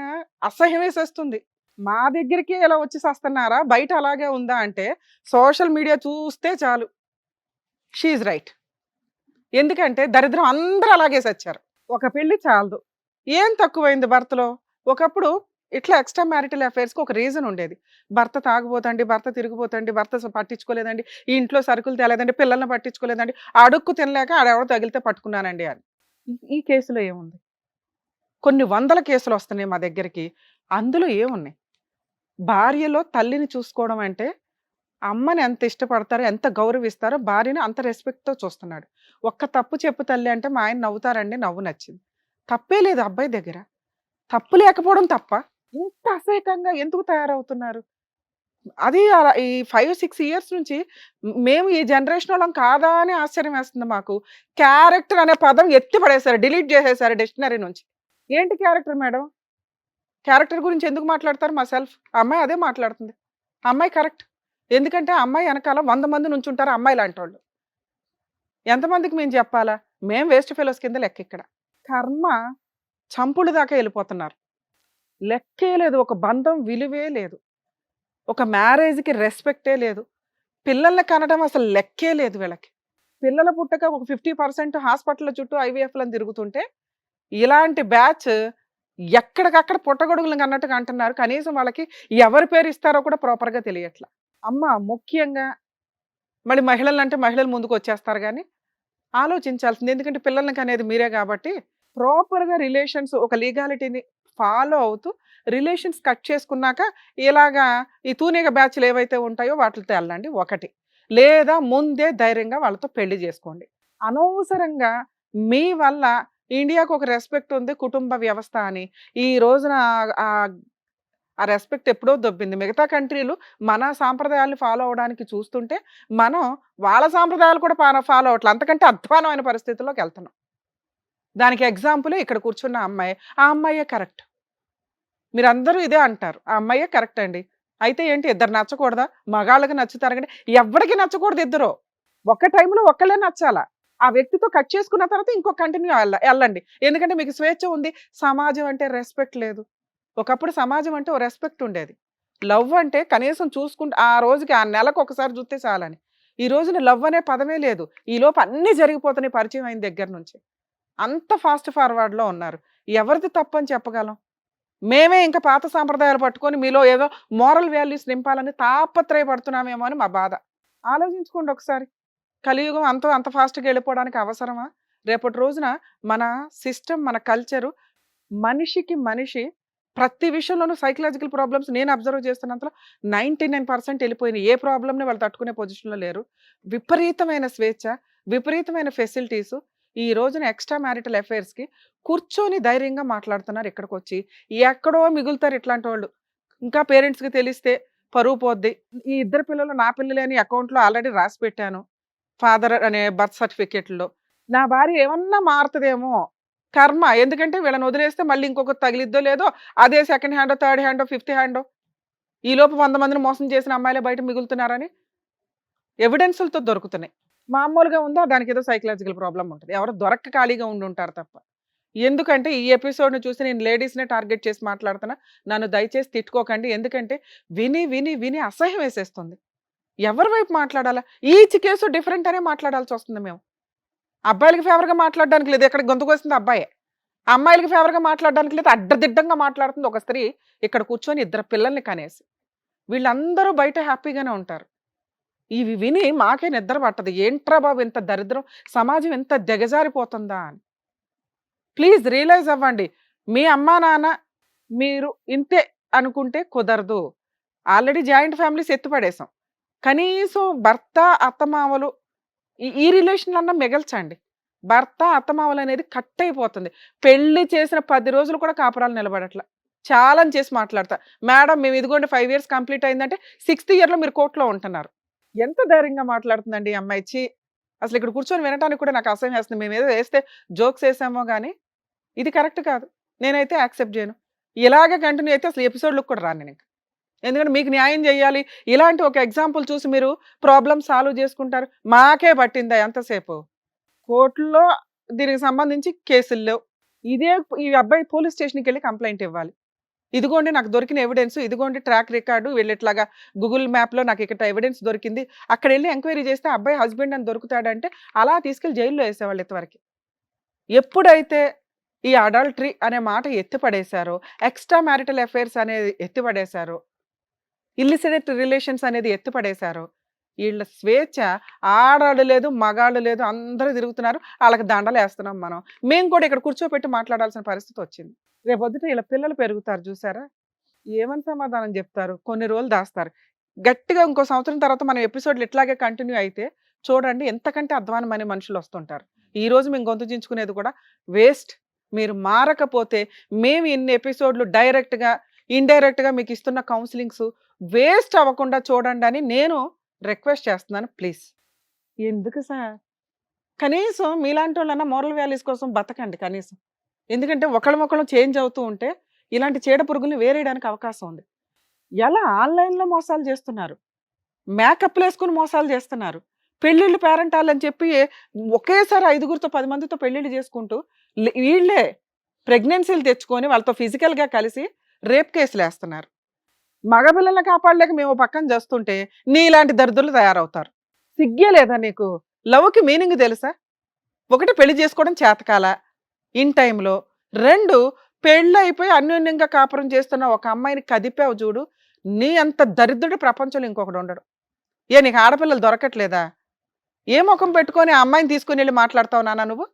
అసహ్యం వేసేస్తుంది. మా దగ్గరికి ఇలా వచ్చి సస్తున్నారా, బయట అలాగే ఉందా అంటే సోషల్ మీడియా చూస్తే చాలు. She's right. ఎందుకంటే దరిద్రం అందరూ అలాగే సచ్చారు. ఒక పెళ్లి చాలదు. ఏం తక్కువైంది భర్తలో? ఒకప్పుడు ఇట్లా ఎక్స్ట్రా మ్యారిటల్ అఫైర్స్కి ఒక రీజన్ ఉండేది. భర్త తాగుపోతండి, భర్త తిరిగిపోతండి, భర్త పట్టించుకోలేదండి, ఈ ఇంట్లో సరుకులు తేలేదండి, పిల్లల్ని పట్టించుకోలేదండి, అడుక్కు తినలేక ఆడెవడో తగిలితే పట్టుకున్నానండి అని. ఈ కేసులో ఏముంది? కొన్ని వందల కేసులు వస్తున్నాయి మా దగ్గరికి. అందులో ఏమున్నాయి? భార్యలో తల్లిని చూసుకోవడం అంటే అమ్మని ఎంత ఇష్టపడతారో, ఎంత గౌరవిస్తారో భార్యని అంత రెస్పెక్ట్తో చూస్తున్నాడు. ఒక్క తప్పు చెప్పు తల్లి అంటే మా ఆయన నవ్వుతారండి, నవ్వు నచ్చింది. తప్పే లేదు అబ్బాయి దగ్గర. తప్పు లేకపోవడం తప్ప ఇంత అసహ్యకంగా ఎందుకు తయారవుతున్నారు? అది ఈ 5-6 ఇయర్స్ నుంచి మేము ఈ జనరేషన్ వాళ్ళం కాదా అని ఆశ్చర్యం వేస్తుంది మాకు. క్యారెక్టర్ అనే పదం ఎత్తి పడేశారు, డిలీట్ చేసేసారు డిక్షనరీ నుంచి. ఏంటి క్యారెక్టర్ మేడం? క్యారెక్టర్ గురించి ఎందుకు మాట్లాడతారు? మా సెల్ఫ్ అమ్మాయి అదే మాట్లాడుతుంది. అమ్మాయి కరెక్ట్. ఎందుకంటే అమ్మాయి వెనకాల 100 మంది నుంచి ఉంటారు అమ్మాయి లాంటి వాళ్ళు. ఎంతమందికి మేము చెప్పాలా? మేము వేస్ట్ ఫెలోస్ కింద లెక్క. ఇక్కడ కర్మ చంపుడు దాకా వెళ్ళిపోతున్నారు. లెక్కే లేదు. ఒక బంధం విలువే లేదు. ఒక మ్యారేజ్కి రెస్పెక్టే లేదు. పిల్లల్ని కనడం అసలు లెక్కే లేదు వీళ్ళకి. పిల్లల పుట్టక ఒక 50% హాస్పిటల్ చుట్టూ ఐవీఎఫ్లను తిరుగుతుంటే ఇలాంటి బ్యాచ్ ఎక్కడికక్కడ పుట్టగొడుగులు అన్నట్టుగా అంటున్నారు. కనీసం వాళ్ళకి ఎవరి పేరు ఇస్తారో కూడా ప్రాపర్గా తెలియట్లా. అమ్మ ముఖ్యంగా మళ్ళీ మహిళలు అంటే మహిళలు ముందుకు వచ్చేస్తారు కానీ ఆలోచించాల్సింది. ఎందుకంటే పిల్లలకి అనేది మీరే కాబట్టి ప్రాపర్గా రిలేషన్స్ ఒక లీగాలిటీని ఫాలో అవుతూ రిలేషన్స్ కట్ చేసుకున్నాక ఇలాగా ఈ తూనిగ బ్యాచ్లు ఏవైతే ఉంటాయో వాటితో వెళ్ళండి ఒకటి. లేదా ముందే ధైర్యంగా వాళ్ళతో పెళ్లి చేసుకోండి. అనవసరంగా మీ వల్ల ఇండియాకు ఒక రెస్పెక్ట్ ఉంది కుటుంబ వ్యవస్థ అని ఈ రోజున ఆ రెస్పెక్ట్ ఎప్పుడో దొబ్బింది. మిగతా కంట్రీలు మన సాంప్రదాయాలను ఫాలో అవడానికి చూస్తుంటే మనం వాళ్ళ సాంప్రదాయాలు కూడా ఫాలో అవట్లేదు. అంతకంటే అధ్వానమైన పరిస్థితుల్లోకి వెళ్తున్నాం. దానికి ఎగ్జాంపుల్ ఇక్కడ కూర్చున్న అమ్మాయి. ఆ అమ్మాయే కరెక్ట్. మీరందరూ ఇదే అంటారు, ఆ అమ్మాయే కరెక్ట్ అండి. అయితే ఏంటి, ఇద్దరు నచ్చకూడదా? మగాళ్ళకి నచ్చుతారు కానీ ఎవరికి నచ్చకూడదు. ఇద్దరు ఒక్క టైంలో ఒక్కళ్ళే నచ్చాలా. ఆ వ్యక్తితో కట్ చేసుకున్న తర్వాత ఇంకో కంటిన్యూ వెళ్ళండి. ఎందుకంటే మీకు స్వేచ్ఛ ఉంది. సమాజం అంటే రెస్పెక్ట్ లేదు. ఒకప్పుడు సమాజం అంటే ఓ రెస్పెక్ట్ ఉండేది. లవ్ అంటే కనీసం చూసుకుంటే ఆ రోజుకి ఆ నెలకు ఒకసారి చూస్తే చాలని. ఈ రోజున లవ్ అనే పదమే లేదు. ఈ లోపు అన్నీ జరిగిపోతున్నాయి పరిచయం అయిన దగ్గర నుంచి. అంత ఫాస్ట్ ఫార్వర్డ్లో ఉన్నారు. ఎవరిది తప్పని చెప్పగలం? మేమే ఇంకా పాత సాంప్రదాయాలు పట్టుకొని మీలో ఏదో మోరల్ వాల్యూస్ నింపాలని తాపత్రయపడుతున్నామేమో అని మా బాధ. ఆలోచించుకోండి ఒకసారి. కలియుగం అంత ఫాస్ట్గా వెళ్ళిపోవడానికి అవసరమా? రేపటి రోజున మన సిస్టమ్, మన కల్చరు, మనిషికి మనిషి ప్రతి విషయంలోనూ సైకలాజికల్ ప్రాబ్లమ్స్ నేను అబ్జర్వ్ చేస్తున్నంతలో 99% వెళ్ళిపోయినాయి. ఏ ప్రాబ్లమ్ని వాళ్ళు తట్టుకునే పొజిషన్లో లేరు. విపరీతమైన స్వేచ్ఛ, విపరీతమైన ఫెసిలిటీసు. ఈ రోజున ఎక్స్ట్రా మ్యారిటల్ అఫైర్స్కి కూర్చొని ధైర్యంగా మాట్లాడుతున్నారు. ఇక్కడికి వచ్చి ఎక్కడో మిగులుతారు ఇట్లాంటి వాళ్ళు. ఇంకా పేరెంట్స్కి తెలిస్తే పరువు పోద్ది. ఈ ఇద్దరు పిల్లలు నా పిల్లలే అని అకౌంట్లో ఆల్రెడీ రాసి పెట్టాను, ఫాదర్ అనే బర్త్ సర్టిఫికేట్లో. నా భార్య ఏమన్నా మారుతుందేమో కర్మ. ఎందుకంటే వీళ్ళని వదిలేస్తే మళ్ళీ ఇంకొకటి తగిలిద్దో లేదో, అదే సెకండ్ హ్యాండో, థర్డ్ హ్యాండో, ఫిఫ్త్ హ్యాండో. ఈలోపు 100 మందిని మోసం చేసిన అమ్మాయిలే బయట మిగులుతున్నారని ఎవిడెన్సులతో దొరుకుతున్నాయి. మామూలుగా ఉందా, దానికి ఏదో సైకలాజికల్ ప్రాబ్లం ఉంటుంది. ఎవరు దొరక్క ఖాళీగా ఉండి ఉంటారు తప్ప. ఎందుకంటే ఈ ఎపిసోడ్ని చూసి నేను లేడీస్నే టార్గెట్ చేసి మాట్లాడుతున్నా. నన్ను దయచేసి తిట్టుకోకండి. ఎందుకంటే విని విని విని అసహ్యం వేసేస్తుంది. ఎవరి వైపు మాట్లాడాలా? ఈచ్ కేసు డిఫరెంట్ అనే మాట్లాడాల్సి వస్తుంది. మేము అబ్బాయిలకి ఫేవర్గా మాట్లాడడానికి లేదు, ఎక్కడ గొంతుకు వస్తుంది అబ్బాయే. అమ్మాయిలకి ఫేవర్గా మాట్లాడడానికి లేదు, అడ్డదిడ్డంగా మాట్లాడుతుంది ఒక స్త్రీ ఇక్కడ కూర్చొని ఇద్దరు పిల్లల్ని కనేసి. వీళ్ళందరూ బయట హ్యాపీగానే ఉంటారు. ఇవి విని మాకే నిద్ర పట్టదు. ఏంట్రా బాబు ఇంత దరిద్రం, సమాజం ఎంత దిగజారిపోతుందా అని. ప్లీజ్ రియలైజ్ అవ్వండి. మీ అమ్మా నాన్న మీరు ఇంతే అనుకుంటే కుదరదు. ఆల్రెడీ జాయింట్ ఫ్యామిలీస్ ఎత్తిపడేసాం. కనీసం భర్త, అత్తమామలు ఈ రిలేషన్ అన్నా మిగల్చండి. భర్త, అత్తమామలు అనేది కట్ అయిపోతుంది. పెళ్లి చేసిన 10 రోజులు కూడా కాపురాలు నిలబడట్ల. ఛాలెంజ్ చేసి మాట్లాడతా. మేడం మేము ఇదిగోండి 5 ఇయర్స్ కంప్లీట్ అయిందంటే 6th ఇయర్‌లో మీరు కోర్ట్‌లో ఉంటున్నారు. ఎంత ధైర్యంగా మాట్లాడుతుందండి ఈ అమ్మాయి. ఛీ! అసలు ఇక్కడ కూర్చొని వినటానికి కూడా నాకు అసహ్యం వేస్తుంది. మేమేదో వేస్తే జోక్స్ వేసామో గానీ, ఇది కరెక్ట్ కాదు. నేనైతే యాక్సెప్ట్ చేయను. ఇలాగే కంటిన్యూ అయితే అసలు ఎపిసోడ్‌లోకి కూడా రాను నేనింక. ఎందుకంటే మీకు న్యాయం చేయాలి. ఇలాంటి ఒక ఎగ్జాంపుల్ చూసి మీరు ప్రాబ్లమ్ సాల్వ్ చేసుకుంటారు. మాకే పట్టిందా ఎంతసేపు? కోర్టులో దీనికి సంబంధించి కేసులు లేవు. ఈ అబ్బాయి పోలీస్ స్టేషన్‌కెళ్ళి కంప్లెయింట్ ఇవ్వాలి. ఇదిగోండి నాకు దొరికిన ఎవిడెన్స్, ఇదిగోండి ట్రాక్ రికార్డు, వీళ్ళు ఇట్లాగా గూగుల్ మ్యాప్‌లో నాకు ఇక్కడ ఎవిడెన్స్ దొరికింది. అక్కడెళ్ళి ఎంక్వైరీ చేస్తే అబ్బాయి హస్బెండ్ అని దొరుకుతాడంటే అలా తీసుకెళ్ళి జైల్‌లో ఏసేవాళ్ళు ఇంతవరకి. ఎప్పుడైతే ఈ అడల్టరీ అనే మాట ఎత్తిపడేశారో, ఎక్స్ట్రా మ్యారిటల్ అఫైర్స్ అనేది ఎత్తిపడేశారో, ఇల్లిసిడెంట్ రిలేషన్స్ అనేది ఎత్తిపడేశారో, వీళ్ళ స్వేచ్ఛ ఆడాడు లేదు, మగాడు లేదు, అందరూ తిరుగుతున్నారు. ఆళ్ళకి దండలేస్తున్నాం మనం. మేము కూడా ఇక్కడ కూర్చోపెట్టి మాట్లాడాల్సిన పరిస్థితి వచ్చింది. రేపొద్దుట వీళ్ళ పిల్లలు పెరుగుతారు చూసారా? ఏమని సమాధానం చెప్తారు? కొన్ని రోజులు దాస్తారు. గట్టిగా ఇంకో సంవత్సరం తర్వాత మనం ఎపిసోడ్‌లు ఇట్లాగే కంటిన్యూ అయితే చూడండి ఎంతకంటే అధ్వానమైన మనుషులు వస్తుంటారు. ఈరోజు మేము గొంతు చించుకునేది కూడా వేస్ట్. మీరు మారకపోతే మేము ఇన్ని ఎపిసోడ్‌లు డైరెక్ట్‌గా, ఇండైరెక్ట్‌గా మీకు ఇస్తున్న కౌన్సిలింగ్స్ వేస్ట్ అవ్వకుండా చూడండి అని నేను రిక్వెస్ట్ చేస్తున్నాను ప్లీజ్. ఎందుకు సార్? కనీసం మీలాంటోళ్ళన్నా మోరల్ వాల్యూస్ కోసం బతకండి కనీసం. ఎందుకంటే ఒకళ్ళమొకళ్ళం చేంజ్ అవుతూ ఉంటే ఇలాంటి చీడ పురుగుల్ని వేరేయడానికి అవకాశం ఉంది. ఎలా ఆన్‌లైన్‌లో మోసాలు చేస్తున్నారు. మేకప్‌లేసుకొని మోసాలు చేస్తున్నారు. పెళ్ళిళ్ళు పేరంటాలని చెప్పి ఒకేసారి 5గురితో 10 మందితో పెళ్ళిళ్ళు చేసుకుంటూ వీళ్ళే ప్రెగ్నెన్సీలు తెచ్చుకొని వాళ్ళతో ఫిజికల్‌గా కలిసి రేప్ కేసులేస్తున్నారు. మగపిల్లల్ని కాపాడలేక మేము పక్కన చేస్తుంటే నీలాంటి దరిద్రులు తయారవుతారు. సిగ్గే లేదా నీకు? లవ్‌కి మీనింగ్ తెలుసా? 1 పెళ్లి చేసుకోవడం చేతకాల ఇన్ టైంలో. 2 పెళ్ళైపోయి అన్యోన్యంగా కాపురం చేస్తున్న ఒక అమ్మాయిని కదిపావు చూడు. నీ అంత దరిద్రుడు ప్రపంచంలో ఇంకొకడు ఉండడు. నీకు ఆడపిల్లలు దొరకట్లేదా? ఏ ముఖం పెట్టుకొని ఆ అమ్మాయిని తీసుకొని వెళ్ళి మాట్లాడతావు నాన్న నువ్వు?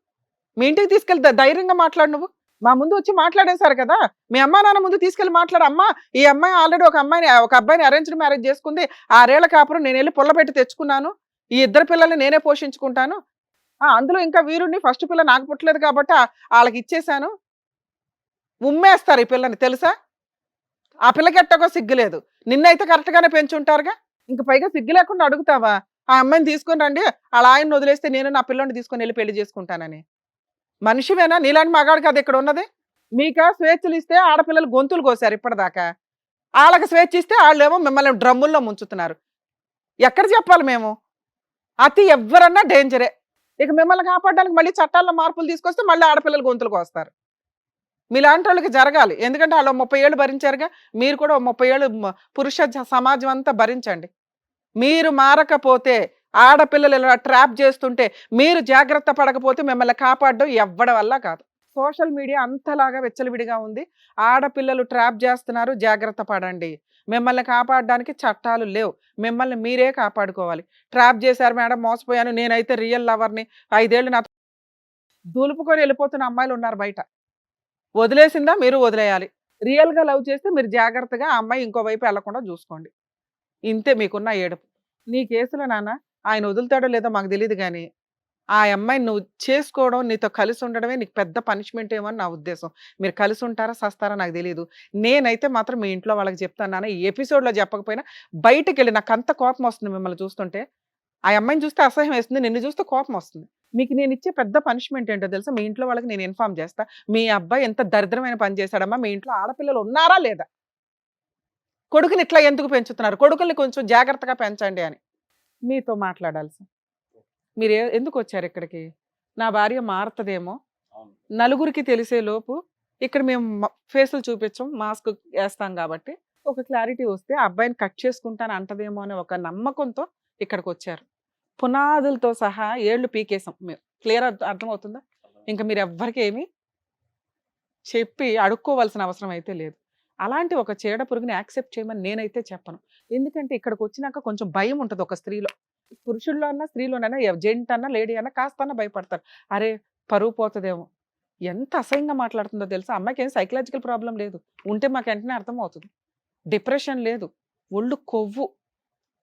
మీ ఇంటికి తీసుకెళ్ళి ధైర్యంగా మాట్లాడు నువ్వు. మా ముందు వచ్చి మాట్లాడేశారు కదా! మీ అమ్మా నాన్న ముందు తీసుకెళ్ళి మాట్లాడు. అమ్మా ఈ అమ్మాయి ఆల్రెడీ ఒక అబ్బాయిని అరేంజ్డ్ మ్యారేజ్ చేసుకుంది. 6 ఏళ్ల కాపురం నేను వెళ్ళి పుల్లబెట్టి తెచ్చుకున్నాను. ఈ 2 పిల్లల్ని నేనే పోషించుకుంటాను. అందులో ఇంకా వీరుడిని ఫస్ట్ పిల్ల నాకు పుట్టలేదు కాబట్టి వాళ్ళకి ఇచ్చేశాను. ఉమ్మేస్తారు ఈ పిల్లని తెలుసా? ఆ పిల్లకి ఎట్టకో సిగ్గులేదు. నిన్నైతే కరెక్ట్‌గానే పెంచుంటారుగా. ఇంక పైగా సిగ్గు లేకుండా అడుగుతావా? ఆ అమ్మాయిని తీసుకొని రండి. ఆళ్ళ ఆయన్ని వదిలేస్తే నేను నా పిల్లోడిని తీసుకొని వెళ్ళి పెళ్లి చేసుకుంటానని. మనిషివేనా? నీలాంటి మగాడు కాదు ఇక్కడ ఉన్నది. మీకా స్వేచ్ఛలు ఇస్తే ఆడపిల్లలు గొంతులు కోసారు ఇప్పటిదాకా. ఆళ్ళకి స్వేచ్ఛ ఇస్తే ఆళ్ళేమో మిమ్మల్ని డ్రమ్ముల్లో ముంచుతున్నారు. ఎక్కడ చెప్పాలి మేము? అతి ఎవ్వరన్నా డేంజరే. ఇక మిమ్మల్ని కాపాడడానికి మళ్ళీ చట్టాల్లో మార్పులు తీసుకొస్తే మళ్ళీ ఆడపిల్లలు గొంతులు కోస్తారు. మీలాంటి వాళ్ళకి జరగాలి. ఎందుకంటే వాళ్ళు 30 ఏళ్ళు భరించారుగా. మీరు కూడా 30 ఏళ్ళు పురుష సమాజం అంతా భరించండి. మీరు మారకపోతే ఆడపిల్లలు ఇలా ట్రాప్ చేస్తుంటే మీరు జాగ్రత్త పడకపోతే మిమ్మల్ని కాపాడడం ఎవ్వడి వల్ల కాదు. సోషల్ మీడియా అంతలాగా విచ్చలవిడిగా ఉంది. ఆడపిల్లలు ట్రాప్ చేస్తున్నారు, జాగ్రత్త పడండి. మిమ్మల్ని కాపాడడానికి చట్టాలు లేవు. మిమ్మల్ని మీరే కాపాడుకోవాలి. ట్రాప్ చేశారు మేడం, మోసపోయాను, నేనైతే రియల్ లవర్ని, 5 ఏళ్ళు నాతో దులుపుకొని వెళ్ళిపోతున్న అమ్మాయిలు ఉన్నారు బయట. వదిలేసిందా మీరు వదిలేయాలి. రియల్‌గా లవ్ చేస్తే మీరు జాగ్రత్తగా ఆ అమ్మాయి ఇంకో వైపు వెళ్లకుండా చూసుకోండి. ఇంతే మీకున్న ఏడుపు. నీ కేసులో నాన్న ఆయన వదులుతాడో లేదో మాకు తెలీదు గానీ, ఆ అమ్మాయిని నువ్వు చేసుకోవడం, నీతో కలిసి ఉండడమే నీకు పెద్ద పనిష్మెంట్ ఏమో అని నా ఉద్దేశం. మీరు కలిసి ఉంటారా, సస్తారా నాకు తెలీదు. నేనైతే మాత్రం మీ ఇంట్లో వాళ్ళకి చెప్తాను నాన్న. ఈ ఎపిసోడ్‌లో చెప్పకపోయినా బయటికెళ్ళి నాకంత కోపం వస్తుంది మిమ్మల్ని చూస్తుంటే. ఆ అమ్మాయిని చూస్తే అసహ్యం వేస్తుంది. నిన్ను చూస్తే కోపం వస్తుంది. మీకు నేనిచ్చే పెద్ద పనిష్మెంట్ ఏంటో తెలుసా? మీ ఇంట్లో వాళ్ళకి నేను ఇన్ఫార్మ్ చేస్తా. మీ అబ్బాయి ఎంత దరిద్రమైన పని చేశాడమ్మా, మీ ఇంట్లో ఆడపిల్లలు ఉన్నారా లేదా? కొడుకుని ఇట్లా ఎందుకు పెంచుతున్నారు? కొడుకుల్ని కొంచెం జాగ్రత్తగా పెంచండి అని మీతో మాట్లాడాల్సి. మీరు ఎందుకు వచ్చారు ఇక్కడికి? నా భార్య మారుతుందేమో, నలుగురికి తెలిసే లోపు ఇక్కడ మేము ఫేసులు చూపించం, మాస్క్ వేస్తాం కాబట్టి ఒక క్లారిటీ వస్తే ఆ అబ్బాయిని కట్ చేసుకుంటాను అంటదేమో అనే ఒక నమ్మకంతో ఇక్కడికి వచ్చారు. పునాదులతో సహా ఏళ్ళు పీకేసాం మేము. క్లియర్ అర్థమవుతుందా? ఇంకా మీరు ఎవ్వరికి ఏమీ చెప్పి అడుక్కోవాల్సిన అవసరం అయితే లేదు. అలాంటి ఒక చీడ పురుగుని యాక్సెప్ట్ చేయమని నేనైతే చెప్పను. ఎందుకంటే ఇక్కడికి వచ్చినాక కొంచెం భయం ఉంటుంది ఒక స్త్రీలో. పురుషుల్లో అన్నా స్త్రీలోనైనా జెంట్ అన్నా లేడీ అన్నా కాస్త భయపడతారు. అరే పరువు పోతుందేమో, ఎంత అసహ్యంగా మాట్లాడుతుందో తెలుసా? అమ్మాయికి ఏం సైకలాజికల్ ప్రాబ్లం లేదు, ఉంటే మాకు వెంటనే అర్థమవుతుంది. డిప్రెషన్ లేదు, ఒళ్ళు కొవ్వు,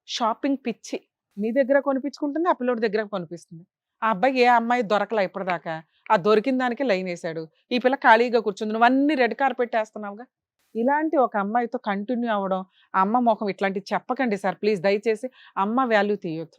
షాపింగ్ పిచ్చి. నీ దగ్గర కొనిపించుకుంటుంది, ఆ పిల్లోడి దగ్గర కొనిపిస్తుంది. ఆ అబ్బాయికి ఏ అమ్మాయి దొరకలా ఇప్పటిదాకా, ఆ దొరికిన దానికి లైన్ వేసాడు. ఈ పిల్ల ఖాళీగా కూర్చుంది, నువ్వు అన్ని రెడ్ కార్పెట్ వేస్తున్నావుగా. ఇలాంటి ఒక అమ్మాయితో కంటిన్యూ అవ్వడం, ఆ అమ్మ ముఖం ఇట్లాంటివి చెప్పకండి సార్ ప్లీజ్, దయచేసి. అమ్మ వాల్యూ తీయొద్దు.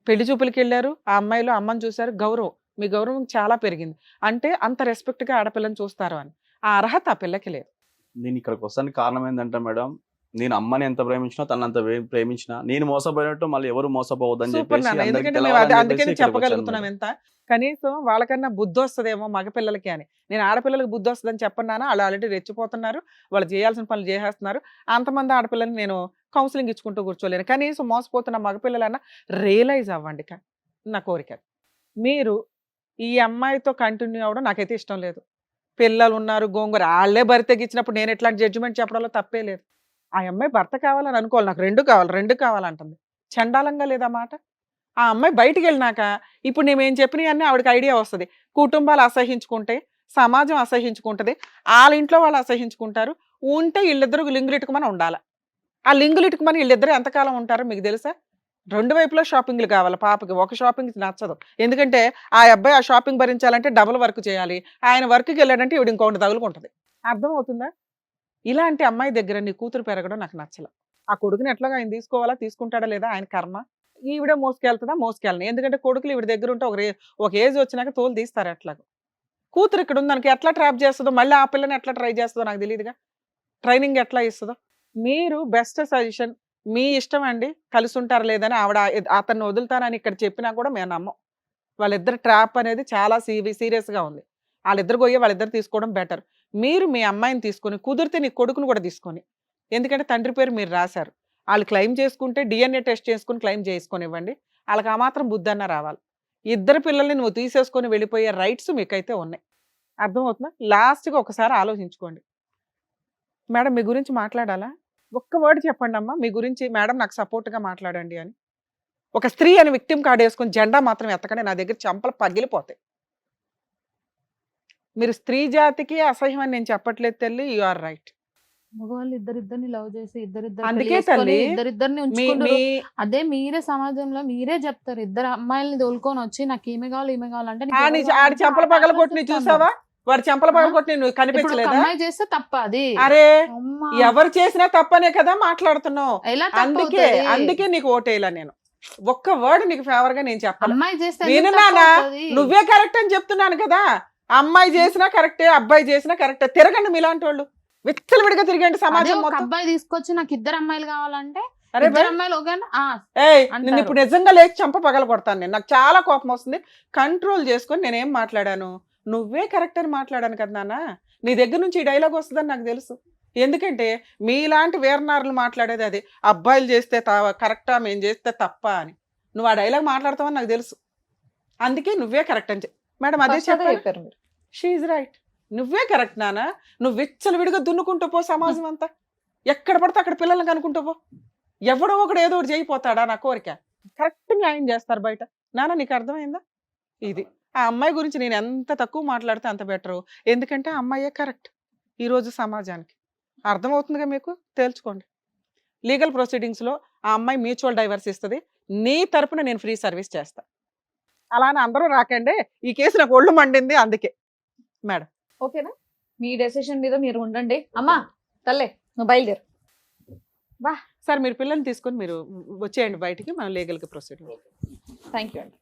పెళ్లి చూపులకి వెళ్ళారు, ఆ అమ్మాయిలో అమ్మని చూశారు, గౌరవం, మీ గౌరవం చాలా పెరిగింది అంటే అంత రెస్పెక్ట్గా ఆడపిల్లని చూస్తారు అని. ఆ అర్హత ఆ పిల్లకి లేదు. నేను ఇక్కడికి వస్తానికి కారణం ఏంటంటే మేడం, నేను అమ్మని ఎంత ప్రేమించినా తను అంత ప్రేమించినా నేను మోసపోయినట్టు మళ్ళీ ఎవరు మోసపోవద్దని సూపర్ చెప్పేసి నాన్న, అందరికీ ఎందుకంటే మేము తెలవాలని అందుకని చెప్పేసి ఇక్కడికి వచ్చాను చెప్పగలుగుతున్నాం మేడం. ఎంత. కనీసం వాళ్ళకన్నా బుద్ధి వస్తుందేమో మగపిల్లలకి అని. నేను ఆడపిల్లలకి బుద్ధి వస్తుందని చెప్పన్నాను, వాళ్ళు ఆల్రెడీ రెచ్చిపోతున్నారు, వాళ్ళు చేయాల్సిన పనులు చేసేస్తున్నారు. అంతమంది ఆడపిల్లల్ని నేను కౌన్సిలింగ్ ఇచ్చుకుంటూ కూర్చోలేను. కనీసం మోసపోతున్న మగపిల్లలన్నా రియలైజ్ అవ్వండి నా కోరిక. మీరు ఈ అమ్మాయితో కంటిన్యూ అవ్వడం నాకైతే ఇష్టం లేదు. పిల్లలు ఉన్నారు, గోంగూర, వాళ్ళే భర్త తెగించినప్పుడు నేను ఎట్లాంటి జడ్జిమెంట్ చెప్పడంలో తప్పే లేదు. ఆ అమ్మాయి భర్త కావాలని అనుకోవాలి, నాకు రెండు కావాలంటుంది. చండాలంగా లేదా మాట? ఆ అమ్మాయి బయటికి వెళ్ళినాక ఇప్పుడు నేనేం చెప్పినవన్నీ ఆవిడకి ఐడియా వస్తుంది. కుటుంబాలు అసహించుకుంటే, సమాజం అసహించుకుంటుంది, వాళ్ళ ఇంట్లో వాళ్ళు అసహించుకుంటారు. ఉంటే వీళ్ళిద్దరు లింగులిట్టుకుమని ఉండాలి. ఆ లింగులిట్టుకుమని వీళ్ళిద్దరు ఎంతకాలం ఉంటారో మీకు తెలుసా? రెండు వైపులా షాపింగ్లు కావాలి పాపకి, ఒక షాపింగ్ నచ్చదు. ఎందుకంటే ఆ అబ్బాయి ఆ షాపింగ్ భరించాలంటే డబుల్ వర్క్ చేయాలి, ఆయన వర్క్కి వెళ్ళాడంటే ఇవిడ ఇంకొకటి తగులుకుంటుంది. అర్థమవుతుందా? ఇలాంటి అమ్మాయి దగ్గర నీ కూతురు పెరగడం నాకు నచ్చల. ఆ కొడుకుని ఎట్లాగా ఆయన తీసుకోవాలా, తీసుకుంటాడా లేదా ఆయన కర్మ. ఈవిడ మోసుకెళ్తుందా, మోసుకెళ్ళను. ఎందుకంటే కొడుకులు ఈవిడ దగ్గర ఉంటే ఒక ఏజ్ వచ్చినాక తోలు తీస్తారు. ఎట్లాగో కూతురు ఇక్కడ ఉంది దానికి ఎట్లా ట్రాప్ చేస్తుందో, మళ్ళీ ఆ పిల్లని ఎట్లా ట్రై చేస్తుందో నాకు తెలియదుగా, ట్రైనింగ్ ఎట్లా ఇస్తుందో. మీరు బెస్ట్ సజెషన్, మీ ఇష్టం అండి, కలిసి ఉంటారు లేదని ఆవిడ అతన్ని వదులుతానని ఇక్కడ చెప్పినా కూడా మేము నమ్మం. వాళ్ళిద్దరు ట్రాప్ అనేది చాలా సీరియస్గా ఉంది. వాళ్ళిద్దరు పోయి వాళ్ళిద్దరు తీసుకోవడం బెటర్. మీరు మీ అమ్మాయిని తీసుకొని, కుదిరితే నీ కొడుకుని కూడా తీసుకొని, ఎందుకంటే తండ్రి పేరు మీరు రాశారు, వాళ్ళు క్లెయిమ్ చేసుకుంటే DNA టెస్ట్ చేసుకుని క్లెయిమ్ చేసుకొని ఇవ్వండి. వాళ్ళకి ఆ మాత్రం బుద్ధి అన్న రావాలి. ఇద్దరు పిల్లల్ని నువ్వు తీసేసుకొని వెళ్ళిపోయే రైట్స్ మీకైతే ఉన్నాయి. అర్థమవుతుందా? లాస్ట్గా ఒకసారి ఆలోచించుకోండి. మేడం మీ గురించి మాట్లాడాలా? ఒక్క వర్డ్ చెప్పండి అమ్మా మీ గురించి. మేడం నాకు సపోర్ట్గా మాట్లాడండి అని. ఒక స్త్రీ అని విక్టిమ్ కార్డ్ వేసుకొని జెండా మాత్రం ఎత్తకండి, నా దగ్గర చెంపలు పగిలిపోతాయి. మీరు స్త్రీ జాతికి అసహ్యం అని నేను చెప్పట్లేదు తల్లి, యు ఆర్ రైట్. మగవాళ్ళు ఇద్దరిద్దరిని లవ్ చేసి అందుకే తల్లి, ఇద్దరిద్దరిని ఉంచుకుంటారు. అదే మీరే సమాజంలో మీరే చెప్తారు, ఇద్దరు అమ్మాయిల్ని తోలుకొని వచ్చి నాకు ఈమె కావాలి ఈమె కావాలంటే నీకు ఎవరు ఆడి కావాలంటే చెంపల ఆ పగల person కొట్టి చెప్తాను. చూసావా? వాడు చెంపల పగల కొట్టి నువ్వు ఇప్పుడు ఒక కనిపించలేదా? అమ్మాయి చేస్తే తప్ప అది. అరే అమ్మా, ఎవరు చేసినా తప్పనే కదా మాట్లాడుతున్నావు. ఎలా అందుకే తప్పవుతది? నీకు ఓటేలా నేను. ఒక్క వర్డ్ నీకు ఫేవర్ గా నేను చెప్పాలి. అమ్మాయి చేస్తే ఎందుకు విను నానా, తప్పవుతది? నువ్వే కరెక్ట్ అని చెప్తున్నాను కదా. అమ్మాయి చేసినా కరెక్టే, అబ్బాయి చేసినా కరెక్టే. తిరగండి మీలాంటి వాళ్ళు, విచ్చలవిడిగా తిరగండి అదే సమాజం ఒక మొత్తం. అబ్బాయి తీసుకొచ్చి నాకు ఇద్దరు అమ్మాయిలు కావాలంటే అరే ఇద్దరు అమ్మాయిలు ఓకేనా? ఏయ్ నేను అంటారు. ఇప్పుడు నిజంగా లేచి చంప పగల కొడతాను. నేను నాకు చాలా కోపం వస్తుంది. కంట్రోల్ చేసుకొని నేనేం మాట్లాడాను, నువ్వే కరెక్ట్ అని మాట్లాడాను కదా నాన్న. నీ దగ్గర నుంచి ఈ డైలాగ్ వస్తుందని నాకు తెలుసు. ఎందుకంటే మీలాంటి వీరనారులు మాట్లాడేది అది, అబ్బాయిలు చేస్తే కరెక్టా మేము చేస్తే తప్ప అని. నువ్వు ఆ డైలాగ్ మాట్లాడతావని నాకు తెలుసు. అందుకే నువ్వే కరెక్ట్ అని మేడం అదే చెప్పారు. షీఈ్ రైట్, నువ్వే కరెక్ట్ నాన్న. నువ్వు విచ్చలవిడిగా దున్నుకుంటూ పో సమాజం అంతా, ఎక్కడ పడితే అక్కడ పిల్లల్ని కనుక్కుంటూ పో. ఎవడో ఒకడు ఏదో ఒకటి చేయిపోతాడా నా కోరిక. కరెక్ట్ న్యాయం చేస్తారు బయట. నాన్న నీకు అర్థమైందా? ఇది ఆ అమ్మాయి గురించి నేను ఎంత తక్కువ మాట్లాడితే అంత బెటరు. ఎందుకంటే ఆ అమ్మాయే కరెక్ట్ ఈరోజు సమాజానికి. అర్థమవుతుందిగా మీకు? తేల్చుకోండి. లీగల్ ప్రొసీడింగ్స్లో ఆ అమ్మాయి మ్యూచువల్ డైవర్స్ ఇస్తుంది, నీ తరపున నేను ఫ్రీ సర్వీస్ చేస్తా. అలానే అందరూ రాకండి, ఈ కేసు నాకు ఒళ్ళు మండింది అందుకే. మేడం ఓకేనా? మీ డెసిషన్ మీద మీరు ఉండండి. అమ్మా తల్లే నువ్వు బయలుదేరు. సార్ మీరు పిల్లల్ని తీసుకొని మీరు వచ్చేయండి బయటికి, మనం లీగల్గా ప్రొసీడ్. థ్యాంక్ యూ అండి.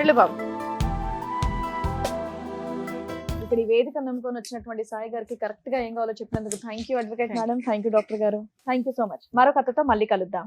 వెళ్ళు బాబు. ఇక్కడ ఈ వేదిక నమ్ముకొని వచ్చినటువంటి సాయి గారికి కరెక్ట్ గా ఏం కావాలో చెప్పినందుకు thank you advocate madam, thank you doctor గారు, థ్యాంక్ యూ సో మచ్. మరో కథతో మళ్ళీ కలుద్దాం.